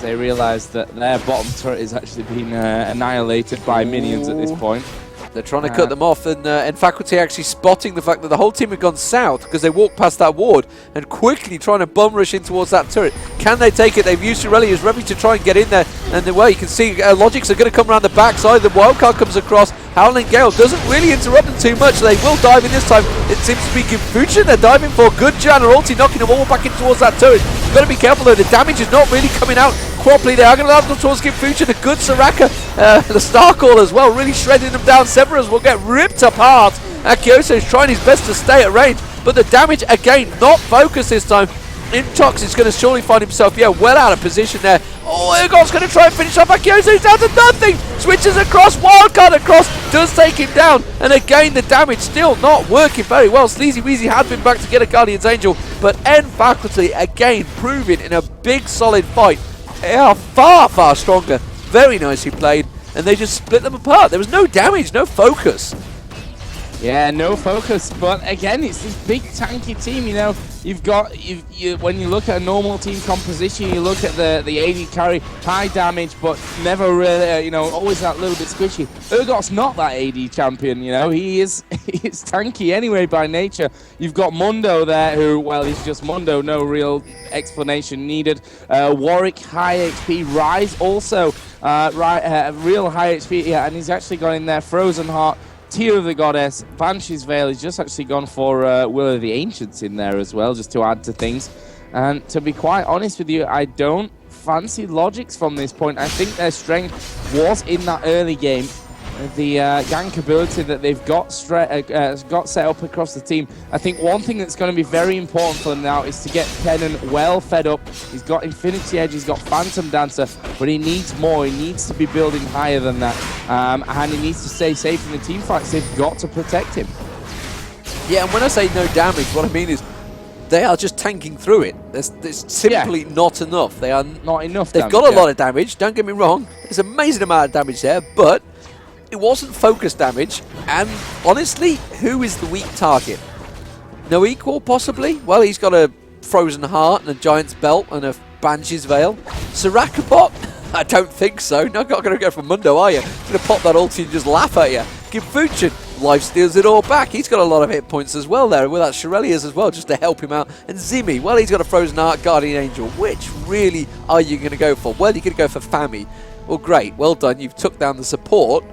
They realise that their bottom turret is actually being annihilated by minions at this point. They're trying to cut them off, and nFaculty actually spotting the fact that the whole team had gone south because they walked past that ward and quickly trying to bum rush in towards that turret. Can they take it? They've used Shirelia's Reverie to try and get in there, and well, you can see logiX are going to come around the backside. The wildcard comes across. Howling Gale doesn't really interrupt them too much. They will dive in this time. It seems to be Fortune they're diving for. Good Janna ulti knocking them all back in towards that turret. You've got to be careful though, the damage is not really coming out properly. They are going to have them towards Fortune. A good Soraka, the Star Call as well, really shredding them down. Severus will get ripped apart. Akioso is trying his best to stay at range, but the damage again, not focused this time. Intox is going to surely find himself, well out of position there. Oh, Urgot's going to try and finish off Akioso. He's down to nothing. Switches across, wildcard across, does take him down. And again, the damage still not working very well. Sleazy Weezy had been back to get a Guardian's Angel, but nFaculty again proving in a big solid fight. They are far, far stronger. Very nicely played, and they just split them apart. There was no damage, no focus. Yeah, no focus, but again, it's this big tanky team, you know. You've got, when you look at a normal team composition, you look at the AD carry, high damage, but never really, you know, always that little bit squishy. Urgot's not that AD champion, you know. He is tanky anyway by nature. You've got Mundo there, who, well, he's just Mundo, no real explanation needed. Warwick, high HP. Ryze also, real high HP, yeah, and he's actually got in there Frozen Heart, Tear of the Goddess, Banshee's Veil. He's just actually gone for Will of the Ancients in there as well, just to add to things. And to be quite honest with you, I don't fancy logiX from this point. I think their strength was in that early game. The gank ability that they've got set up across the team. I think one thing that's going to be very important for them now is to get Kennen well fed up. He's got Infinity Edge, he's got Phantom Dancer, but he needs more. He needs to be building higher than that. And he needs to stay safe in the team fights. They've got to protect him. Yeah, and when I say no damage, what I mean is they are just tanking through it. There's simply not enough. They are not enough. They've got a lot of damage, don't get me wrong. There's an amazing amount of damage there, but it wasn't focus damage, and honestly, who is the weak target? No equal, possibly? Well, he's got a Frozen Heart and a Giant's Belt and a Banshee's Veil. Sarakabot? I don't think so. Not going to go for Mundo, are you? Going to pop that ulti and just laugh at you. Gimfuchin life steals it all back. He's got a lot of hit points as well there, with that Shirelias as well, just to help him out. And Zimmy, well, he's got a Frozen Heart, Guardian Angel. Which really are you going to go for? Well, you're going to go for Fami. Well, great. Well done. You've took down the support.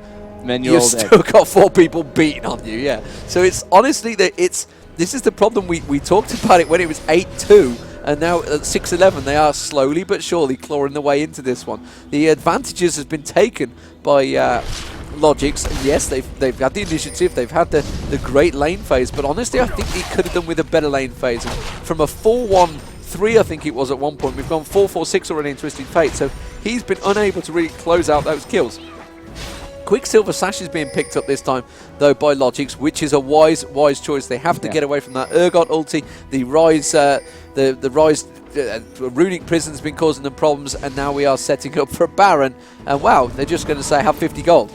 Then You've still got 4 people beating on you, yeah. So it's honestly that this is the problem. We talked about it when it was 8-2. And now at 6-11, they are slowly but surely clawing their way into this one. The advantages has been taken by logiX. And yes, they've had the initiative, they've had the great lane phase, but honestly, I think they could have done with a better lane phase. And from a 4-1-3, I think it was at one point, we've gone 4-4-6 already in Twisted Fate, so he's been unable to really close out those kills. Quicksilver Sash is being picked up this time, though, by logiX, which is a wise choice. They have to get away from that Urgot ulti. The Rise, the Rise Runic Prison's been causing them problems, and now we are setting up for a Baron. And wow, they're just going to say, have 50 gold.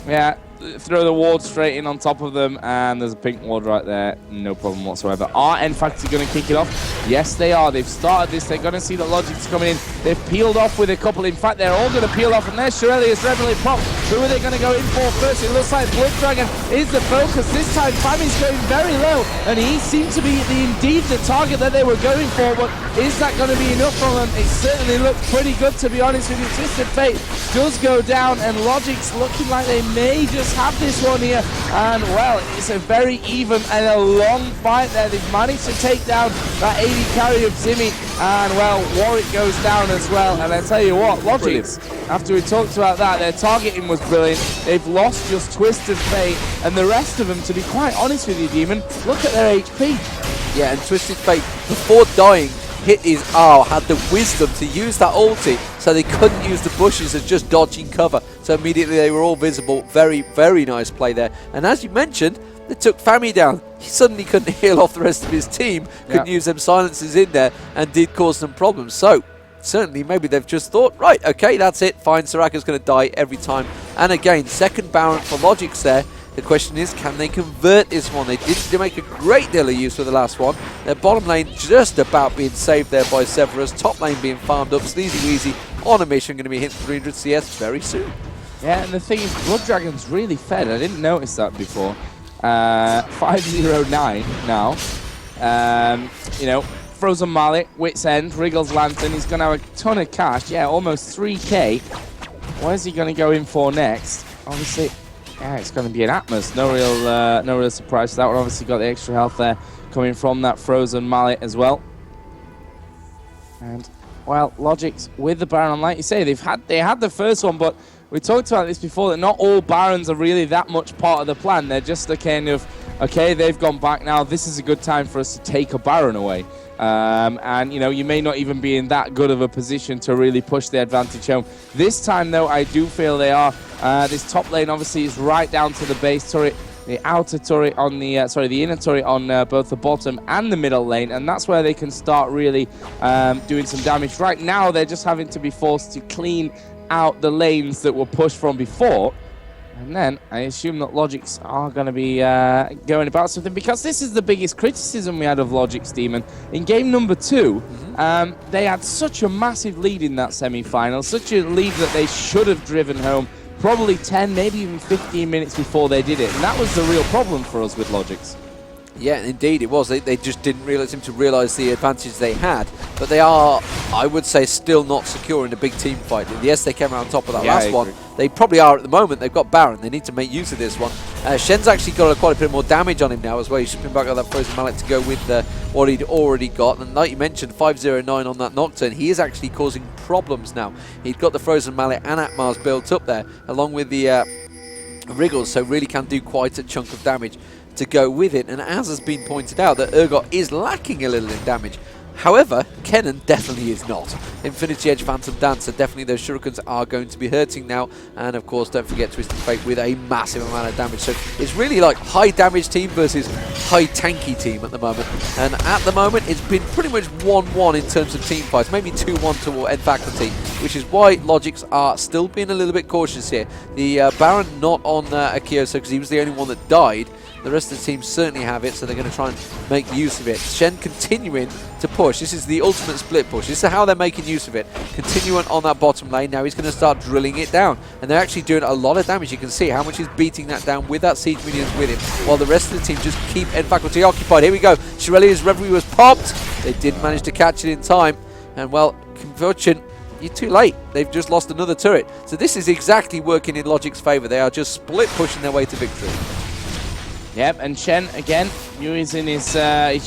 Yeah, throw the ward straight in on top of them, and there's a pink ward right there. No problem whatsoever. Are nFaculty going to kick it off? Yes, they are. They've started this. They're going to see that logiX coming in. They've peeled off with a couple. In fact, they're all going to peel off, and there's Shirelias Reveille Pop. Who are they going to go in for first? It looks like Blood Dragon is the focus. This time, Fami's going very low, and he seemed to be indeed the target that they were going for, but is that going to be enough from them? It certainly looked pretty good, to be honest with you. Twisted Fate does go down, and logiX looking like they may just have this one here. And, well, it's a very even and a long fight there. They've managed to take down that AD carry of Zimmy, and, well, Warwick goes down as well. And I tell you what, logiX, after we talked about that, their targeting was brilliant. They've lost just Twisted Fate, and the rest of them, to be quite honest with you, Deman, look at their HP. Yeah, and Twisted Fate, before dying, hit his R, had the wisdom to use that ulti, so they couldn't use the bushes as just dodging cover. So immediately they were all visible. Very, very nice play there. And as you mentioned, they took Fami down. He suddenly couldn't heal off the rest of his team, couldn't use them silences in there, and did cause them problems. So certainly maybe they've just thought, right, okay, that's it, fine, Soraka's going to die every time. And again, second Baron for logiX there. The question is, can they convert this one? They did make a great deal of use with the last one. Their bottom lane just about being saved there by Severus. Top lane being farmed up. Sleazy Weezy on a mission, going to be hitting 300 CS very soon. Yeah, and the thing is, Blood Dragon's really fed. I didn't notice that before. 509 now. You know, Frozen Mallet, Wit's End, Wriggle's Lantern. He's going to have a ton of cash. Yeah, almost 3k. What is he going to go in for next? Obviously, yeah, it's going to be an Atmos. No real surprise to that one. Obviously got the extra health there coming from that Frozen Mallet as well. And, well, logiX with the Baron, like you say, they had the first one, but we talked about this before, that not all Barons are really that much part of the plan. They're just the kind of, okay, they've gone back now, this is a good time for us to take a Baron away. And, you know, you may not even be in that good of a position to really push the advantage home. This time, though, I do feel they are. This top lane, obviously, is right down to the base turret. The outer turret on the, the inner turret on both the bottom and the middle lane. And that's where they can start really doing some damage. Right now, they're just having to be forced to clean out the lanes that were pushed from before. And then I assume that logiX are going to be going about something, because this is the biggest criticism we had of logiX, Deman. In game number 2, they had such a massive lead in that semi-final, such a lead that they should have driven home probably 10, maybe even 15 minutes before they did it. And that was the real problem for us with logiX. Yeah, indeed it was. They just didn't seem to realise the advantage they had. But they are, I would say, still not secure in a big team fight. And yes, they came out on top of that last one. They probably are at the moment. They've got Baron. They need to make use of this one. Shen's actually got quite a bit more damage on him now as well. He's been back on that Frozen Mallet to go with what he'd already got. And like you mentioned, 509 on that Nocturne. He is actually causing problems now. He'd got the Frozen Mallet and Atmars built up there, along with the Wriggles, so really can do quite a chunk of damage to go with it. And as has been pointed out, that Urgot is lacking a little in damage. However, Kennen definitely is not. Infinity Edge Phantom Dancer, definitely those shurikens are going to be hurting now. And of course, don't forget Twisted Fate with a massive amount of damage. So it's really like high damage team versus high tanky team at the moment. And at the moment, it's been pretty much 1-1 in terms of team fights. Maybe 2-1 to nFaculty, which is why logiX are still being a little bit cautious here. The Baron not on Akioso because he was the only one that died. The rest of the team certainly have it, so they're going to try and make use of it. Shen continuing to push. This is the ultimate split push. This is how they're making use of it. Continuing on that bottom lane. Now he's going to start drilling it down. And they're actually doing a lot of damage. You can see how much he's beating that down with that siege minions with him, while the rest of the team just keep nFaculty occupied. Here we go. Shirelia's Reverie was popped. They did manage to catch it in time. And, well, Conversion, you're too late. They've just lost another turret. So this is exactly working in logiX's favour. They are just split pushing their way to victory. Yep, and Shen, again, using his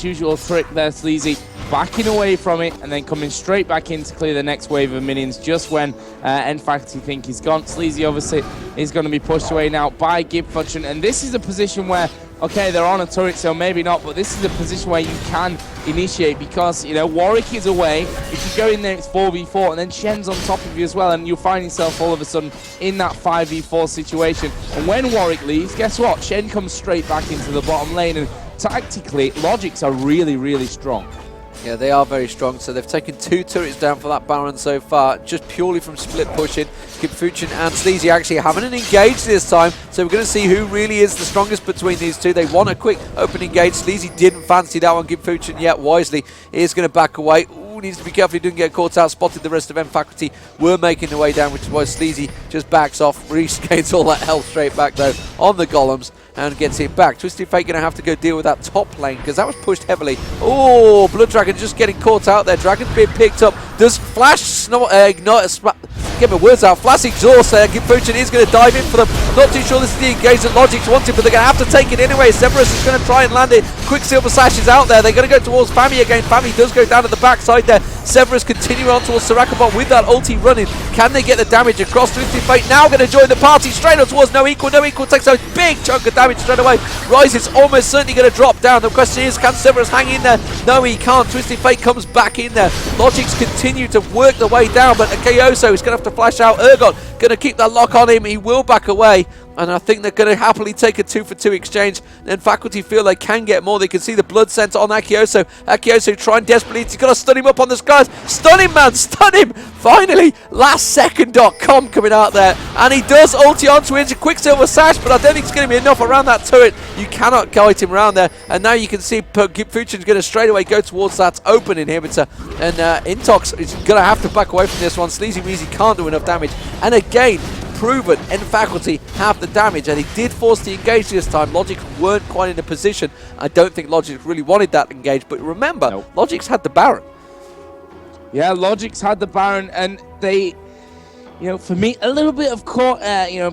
usual trick there, Sleazy, backing away from it and then coming straight back in to clear the next wave of minions just when nFaculty think he's gone. Sleazy, obviously, is going to be pushed away now by Gibfunction, and this is a position where, okay, they're on a turret, so maybe not, but this is a position where you can initiate because, you know, Warwick is away. If you go in there, it's 4v4, and then Shen's on top of you as well, and you'll find yourself all of a sudden in that 5v4 situation. And when Warwick leaves, guess what? Shen comes straight back into the bottom lane, and tactically, logiX are really, really strong. Yeah, they are very strong. So they've taken 2 turrets down for that Baron so far, just purely from split pushing. Gibfunction and Sleazy actually haven't an engage this time, so we're going to see who really is the strongest between these two. They want a quick open engage. Sleazy didn't fancy that one. Gibfunction yet wisely is going to back away. Ooh, needs to be careful he doesn't get caught out. Spotted the rest of nFaculty were making their way down, which is why Sleazy just backs off. Reese gains all that health straight back though on the golems and gets it back. Twisted Fate going to have to go deal with that top lane because that was pushed heavily. Oh, Blood Dragon just getting caught out there. Dragon's being picked up. Does Flash ignite? Get my words out. Flash exhaust there. Gibfunction is going to dive in for them. Not too sure this is the engage that logiX wanted, but they're going to have to take it anyway. Severus is going to try and land it. Quicksilver Sash is out there. They're going to go towards Fami again. Fami does go down at the backside there. Severus continuing on towards Sarakabot with that ulti running. Can they get the damage across? Twisted Fate now going to join the party straight on towards No Equal. No Equal takes a big chunk of damage straight away. Rise is almost certainly going to drop down. The question is, can Severus hang in there? No, he can't. Twisted Fate comes back in there. logiX continue to work the way down, but Akioso is going to have to flash out. Urgot going to keep that lock on him. He will back away. And I think they're going to happily take a 2-for-2 exchange. nFaculty feel they can get more. They can see the blood center on Akioso. Akioso trying desperately. He's got to stun him up on the skies. Stun him, man. Stun him. Finally, LastSecond.com coming out there. And he does ulti onto him. Quicksilver Sash, but I don't think it's going to be enough around that turret. You cannot guide him around there. And now you can see Gibfunction going to straight away go towards that open inhibitor. And Intox is going to have to back away from this one. Sleazy Weezy can't do enough damage. And again, proven nFaculty have the damage, and he did force the engage this time. logiX weren't quite in a position. I don't think logiX really wanted that engage, but remember, nope. logiX had the Baron. Yeah, logiX had the Baron, and they, you know, for me, a little bit of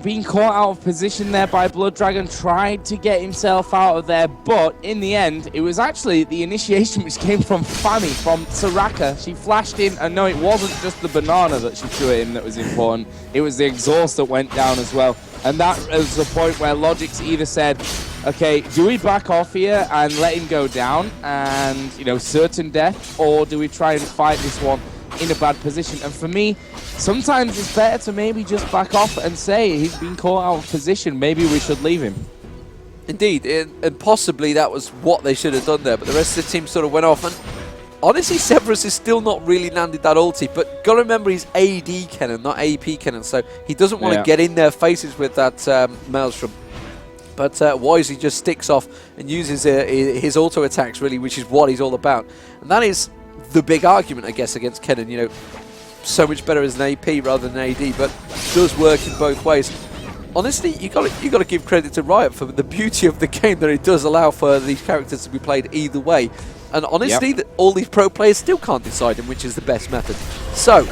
being caught out of position there by Blood Dragon. Tried to get himself out of there, but in the end, it was actually the initiation which came from Fami, from Soraka. She flashed in, and no, it wasn't just the banana that she threw at him that was important. It was the exhaust that went down as well. And that was the point where logiX either said, okay, do we back off here and let him go down and, you know, certain death, or do we try and fight this one in a bad position? And for me, sometimes it's better to maybe just back off and say he's been caught out of position. Maybe we should leave him. Indeed, and possibly that was what they should have done there, but the rest of the team sort of went off. And honestly, Severus is still not really landed that ulti, but got to remember he's AD Kennen, not AP Kennen, so he doesn't want to get in their faces with that Maelstrom. But wisely just sticks off and uses his auto attacks, really, which is what he's all about. And that is the big argument, I guess, against Kennen. You know, so much better as an AP rather than AD, but does work in both ways. Honestly, you got to give credit to Riot for the beauty of the game, that it does allow for these characters to be played either way. And honestly, all these pro players still can't decide on which is the best method. So,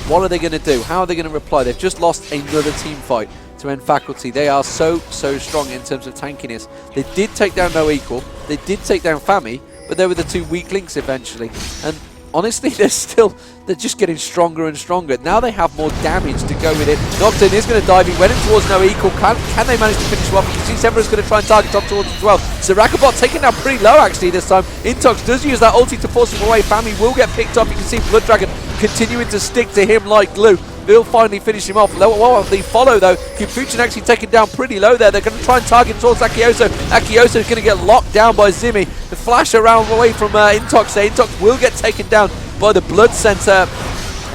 what are they going to do? How are they going to reply? They've just lost another team fight to nFaculty. They are so strong in terms of tankiness. They did take down No Equal. They did take down Fami, but they were the two weak links eventually. And honestly, they're just getting stronger and stronger. Now they have more damage to go with it. Nocturne is going to dive. He went in towards No Equal. Can they manage to finish him off? You can see Severus going to try and target up towards as well. Zarakabot taken down pretty low actually this time. Intox does use that ulti to force him away. Fami will get picked up. You can see Blood Dragon continuing to stick to him like glue. They'll finally finish him off. Well, they follow though. Confucian actually taken down pretty low there. They're going to try and target towards Akioso. Akioso is going to get locked down by Zimmy. The flash around away from Intox there. Intox will get taken down by the Blood Center.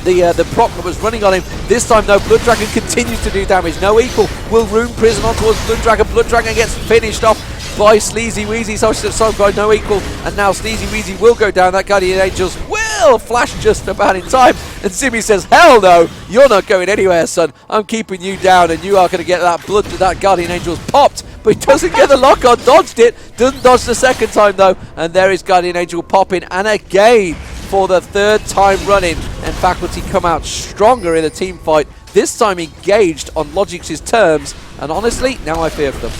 The prop that was running on him. This time though, Blood Dragon continues to do damage. No Equal will Rune Prison on towards Blood Dragon. Blood Dragon gets finished off by Sleazy Weezy. So by No Equal, and now Sleazy Weezy will go down. That Guardian Angels will flash just about in time, and Zimmy says, hell no, you're not going anywhere, son. I'm keeping you down, and you are going to get that blood to that Guardian Angels popped. But he doesn't get the lock on, dodged it, doesn't dodge the second time though, and there is Guardian Angel popping, and again, for the third time running, nFaculty come out stronger in the team fight, this time engaged on logiX's terms, and honestly, now I fear for them.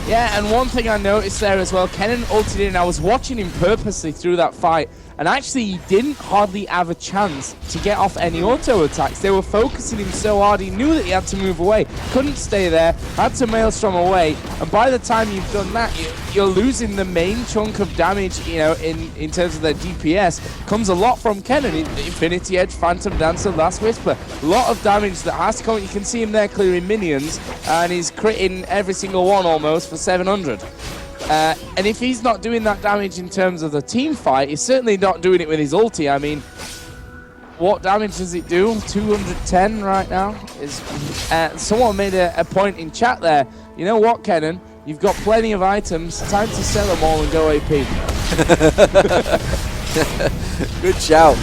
Yeah, and one thing I noticed there as well, Kennen ulted in, I was watching him purposely through that fight, and actually he didn't hardly have a chance to get off any auto attacks. They were focusing him so hard, he knew that he had to move away, couldn't stay there, had to Maelstrom away, and by the time you've done that, you're losing the main chunk of damage, you know, in terms of their DPS. Comes a lot from Kennen, Infinity Edge, Phantom Dancer, Last Whisper. A lot of damage that has to come. You can see him there clearing minions, and he's critting every single one almost for 700. And if he's not doing that damage in terms of the team fight, he's certainly not doing it with his ulti. I mean, what damage does it do? 210 right now. Someone made a point in chat there. You know what, Kennen? You've got plenty of items. Time to sell them all and go AP. Good shout.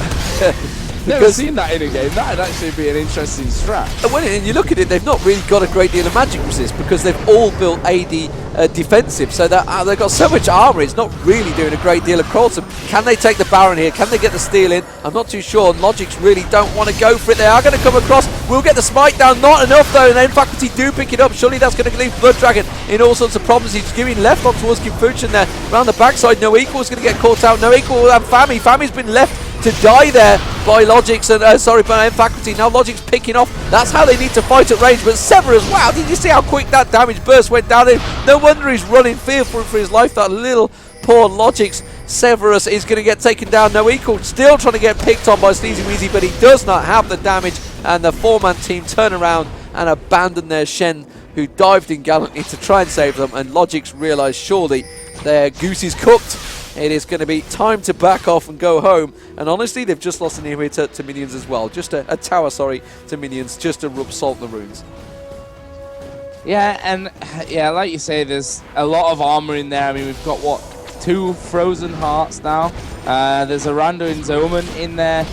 Never seen that in a game. That'd actually be an interesting strat. And you look at it, they've not really got a great deal of magic resist because they've all built AD defensive, so that they've got so much armor, it's not really doing a great deal across them. Can they take the Baron here? Can they get the steal in? I'm not too sure. logiX really don't want to go for it. They are going to come across. We'll get the smite down. Not enough though, and nFaculty do pick it up. Surely that's going to leave Blood Dragon in all sorts of problems. He's giving left on towards Confucian there. Around the backside, No Equal is going to get caught out. No Equal and Fami. Fami's been left to die there by logiX and by nFaculty. Now logiX picking off. That's how they need to fight at range. But Severus, wow, did you see how quick that damage burst went down in? No wonder he's running fearful for his life. That little poor logiX. Severus is going to get taken down. No Equal still trying to get picked on by Sleazy Weezy, but he does not have the damage. And the four-man team turn around and abandon their Shen, who dived in gallantly to try and save them. And logiX realised surely their goose is cooked. It is going to be time to back off and go home. And honestly, they've just lost an inhibitor to minions as well. Just a tower, to minions, just to rub salt in the runes. Yeah, and yeah, like you say, there's a lot of armor in there. I mean, we've got, what, 2 Frozen Hearts now. There's a Randuin Zoman in there.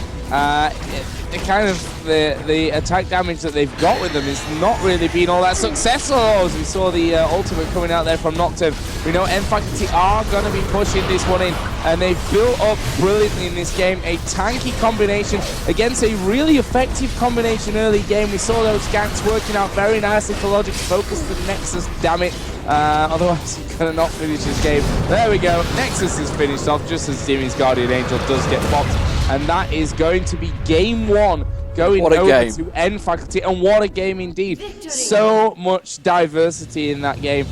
The attack damage that they've got with them is not really been all that successful. As we saw the ultimate coming out there from Nocturne. We know nFaculty are going to be pushing this one in, and they've built up brilliantly in this game a tanky combination against a really effective combination early game. We saw those ganks working out very nicely for logiX. Focus the Nexus, damn it. Otherwise he's going to not finish this game. There we go. Nexus is finished off just as Jimmy's Guardian Angel does get popped. And that is going to be game 1 going over to nFaculty. And what a game indeed. Victory. So much diversity in that game.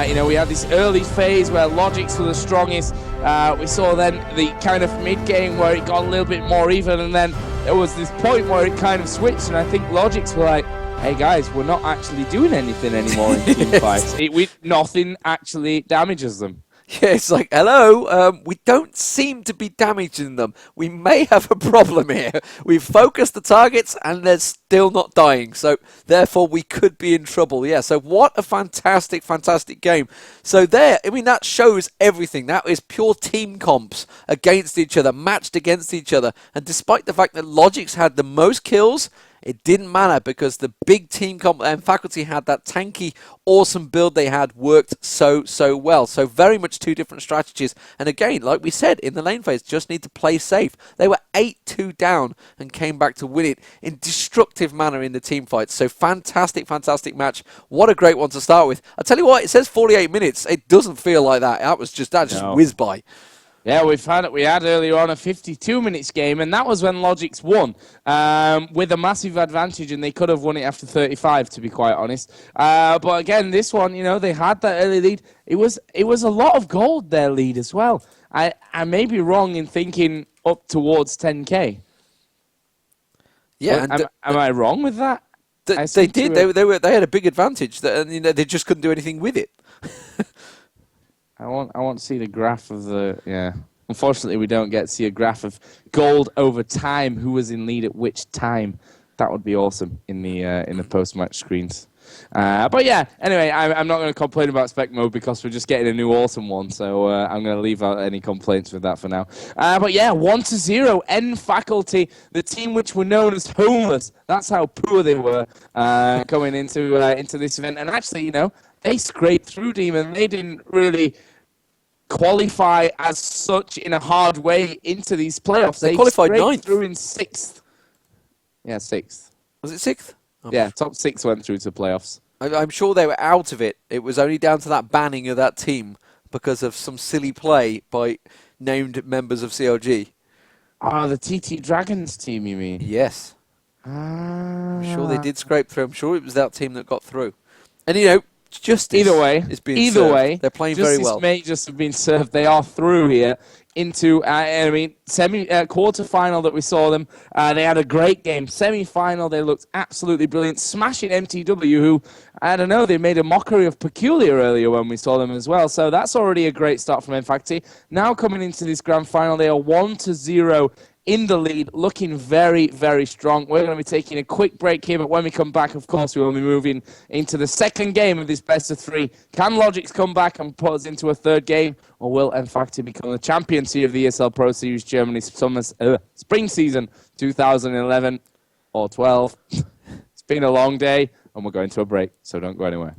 You know, we had this early phase where logiX were the strongest. We saw then the kind of mid-game where it got a little bit more even. And then there was this point where it kind of switched. And I think logiX were like, hey guys, we're not actually doing anything anymore in team fights. Nothing actually damages them. Yeah, it's like, hello, we don't seem to be damaging them. We may have a problem here. We've focused the targets and they're still not dying. So, therefore, we could be in trouble. Yeah, so what a fantastic, fantastic game. So there, I mean, that shows everything. That is pure team comps against each other, matched against each other. And despite the fact that logiX had the most kills, it didn't matter because the big team comp and nFaculty had that tanky, awesome build they had worked so well. So very much 2 different strategies. And again, like we said, in the lane phase, just need to play safe. They were 8-2 down and came back to win it in destructive manner in the team fights. So fantastic, fantastic match. What a great one to start with. I tell you what, it says 48 minutes. It doesn't feel like that. That just whizzed by. Yeah, we had earlier on a 52 minutes game, and that was when logiX won with a massive advantage, and they could have won it after 35, to be quite honest. But again, this one, they had that early lead. It was a lot of gold, their lead as well. I may be wrong in thinking up towards 10K. Yeah, am I wrong with that? They did. They had a big advantage, and they just couldn't do anything with it. I want to see the graph of the Unfortunately, we don't get to see a graph of gold over time. Who was in lead at which time? That would be awesome in the post-match screens. But yeah, anyway, I'm not going to complain about spec mode because we're just getting a new awesome one. So I'm going to leave out any complaints with that for now. But yeah, 1-0, nFaculty, the team which were known as homeless. That's how poor they were coming into this event. And actually, they scraped through Deman. They didn't really qualify as such in a hard way into these playoffs. They qualified ninth. Through in 6th. Yeah, 6th. Was it 6th? Oh. Yeah, top 6 went through to playoffs. I'm sure they were out of it. It was only down to that banning of that team because of some silly play by named members of CLG. Oh, the TT Dragons team, you mean? Yes. I'm sure they did scrape through. I'm sure it was that team that got through. And, justice either way, they're playing very well. Justice may just have been served. They are through here into quarter-final that we saw them. They had a great game. Semi-final, they looked absolutely brilliant, smashing MTW, who, I don't know, they made a mockery of Peculiar earlier when we saw them as well. So that's already a great start from nFaculty. Now coming into this grand final, they are 1-0 in the lead, looking very, very strong. We're going to be taking a quick break here, but when we come back, of course, we will be moving into the second game of this best-of-3. Can logiX come back and put us into a third game, or will nFaculty become the champions of the ESL Pro Series Germany spring season 2011 or 12? It's been a long day, and we're going to a break, so don't go anywhere.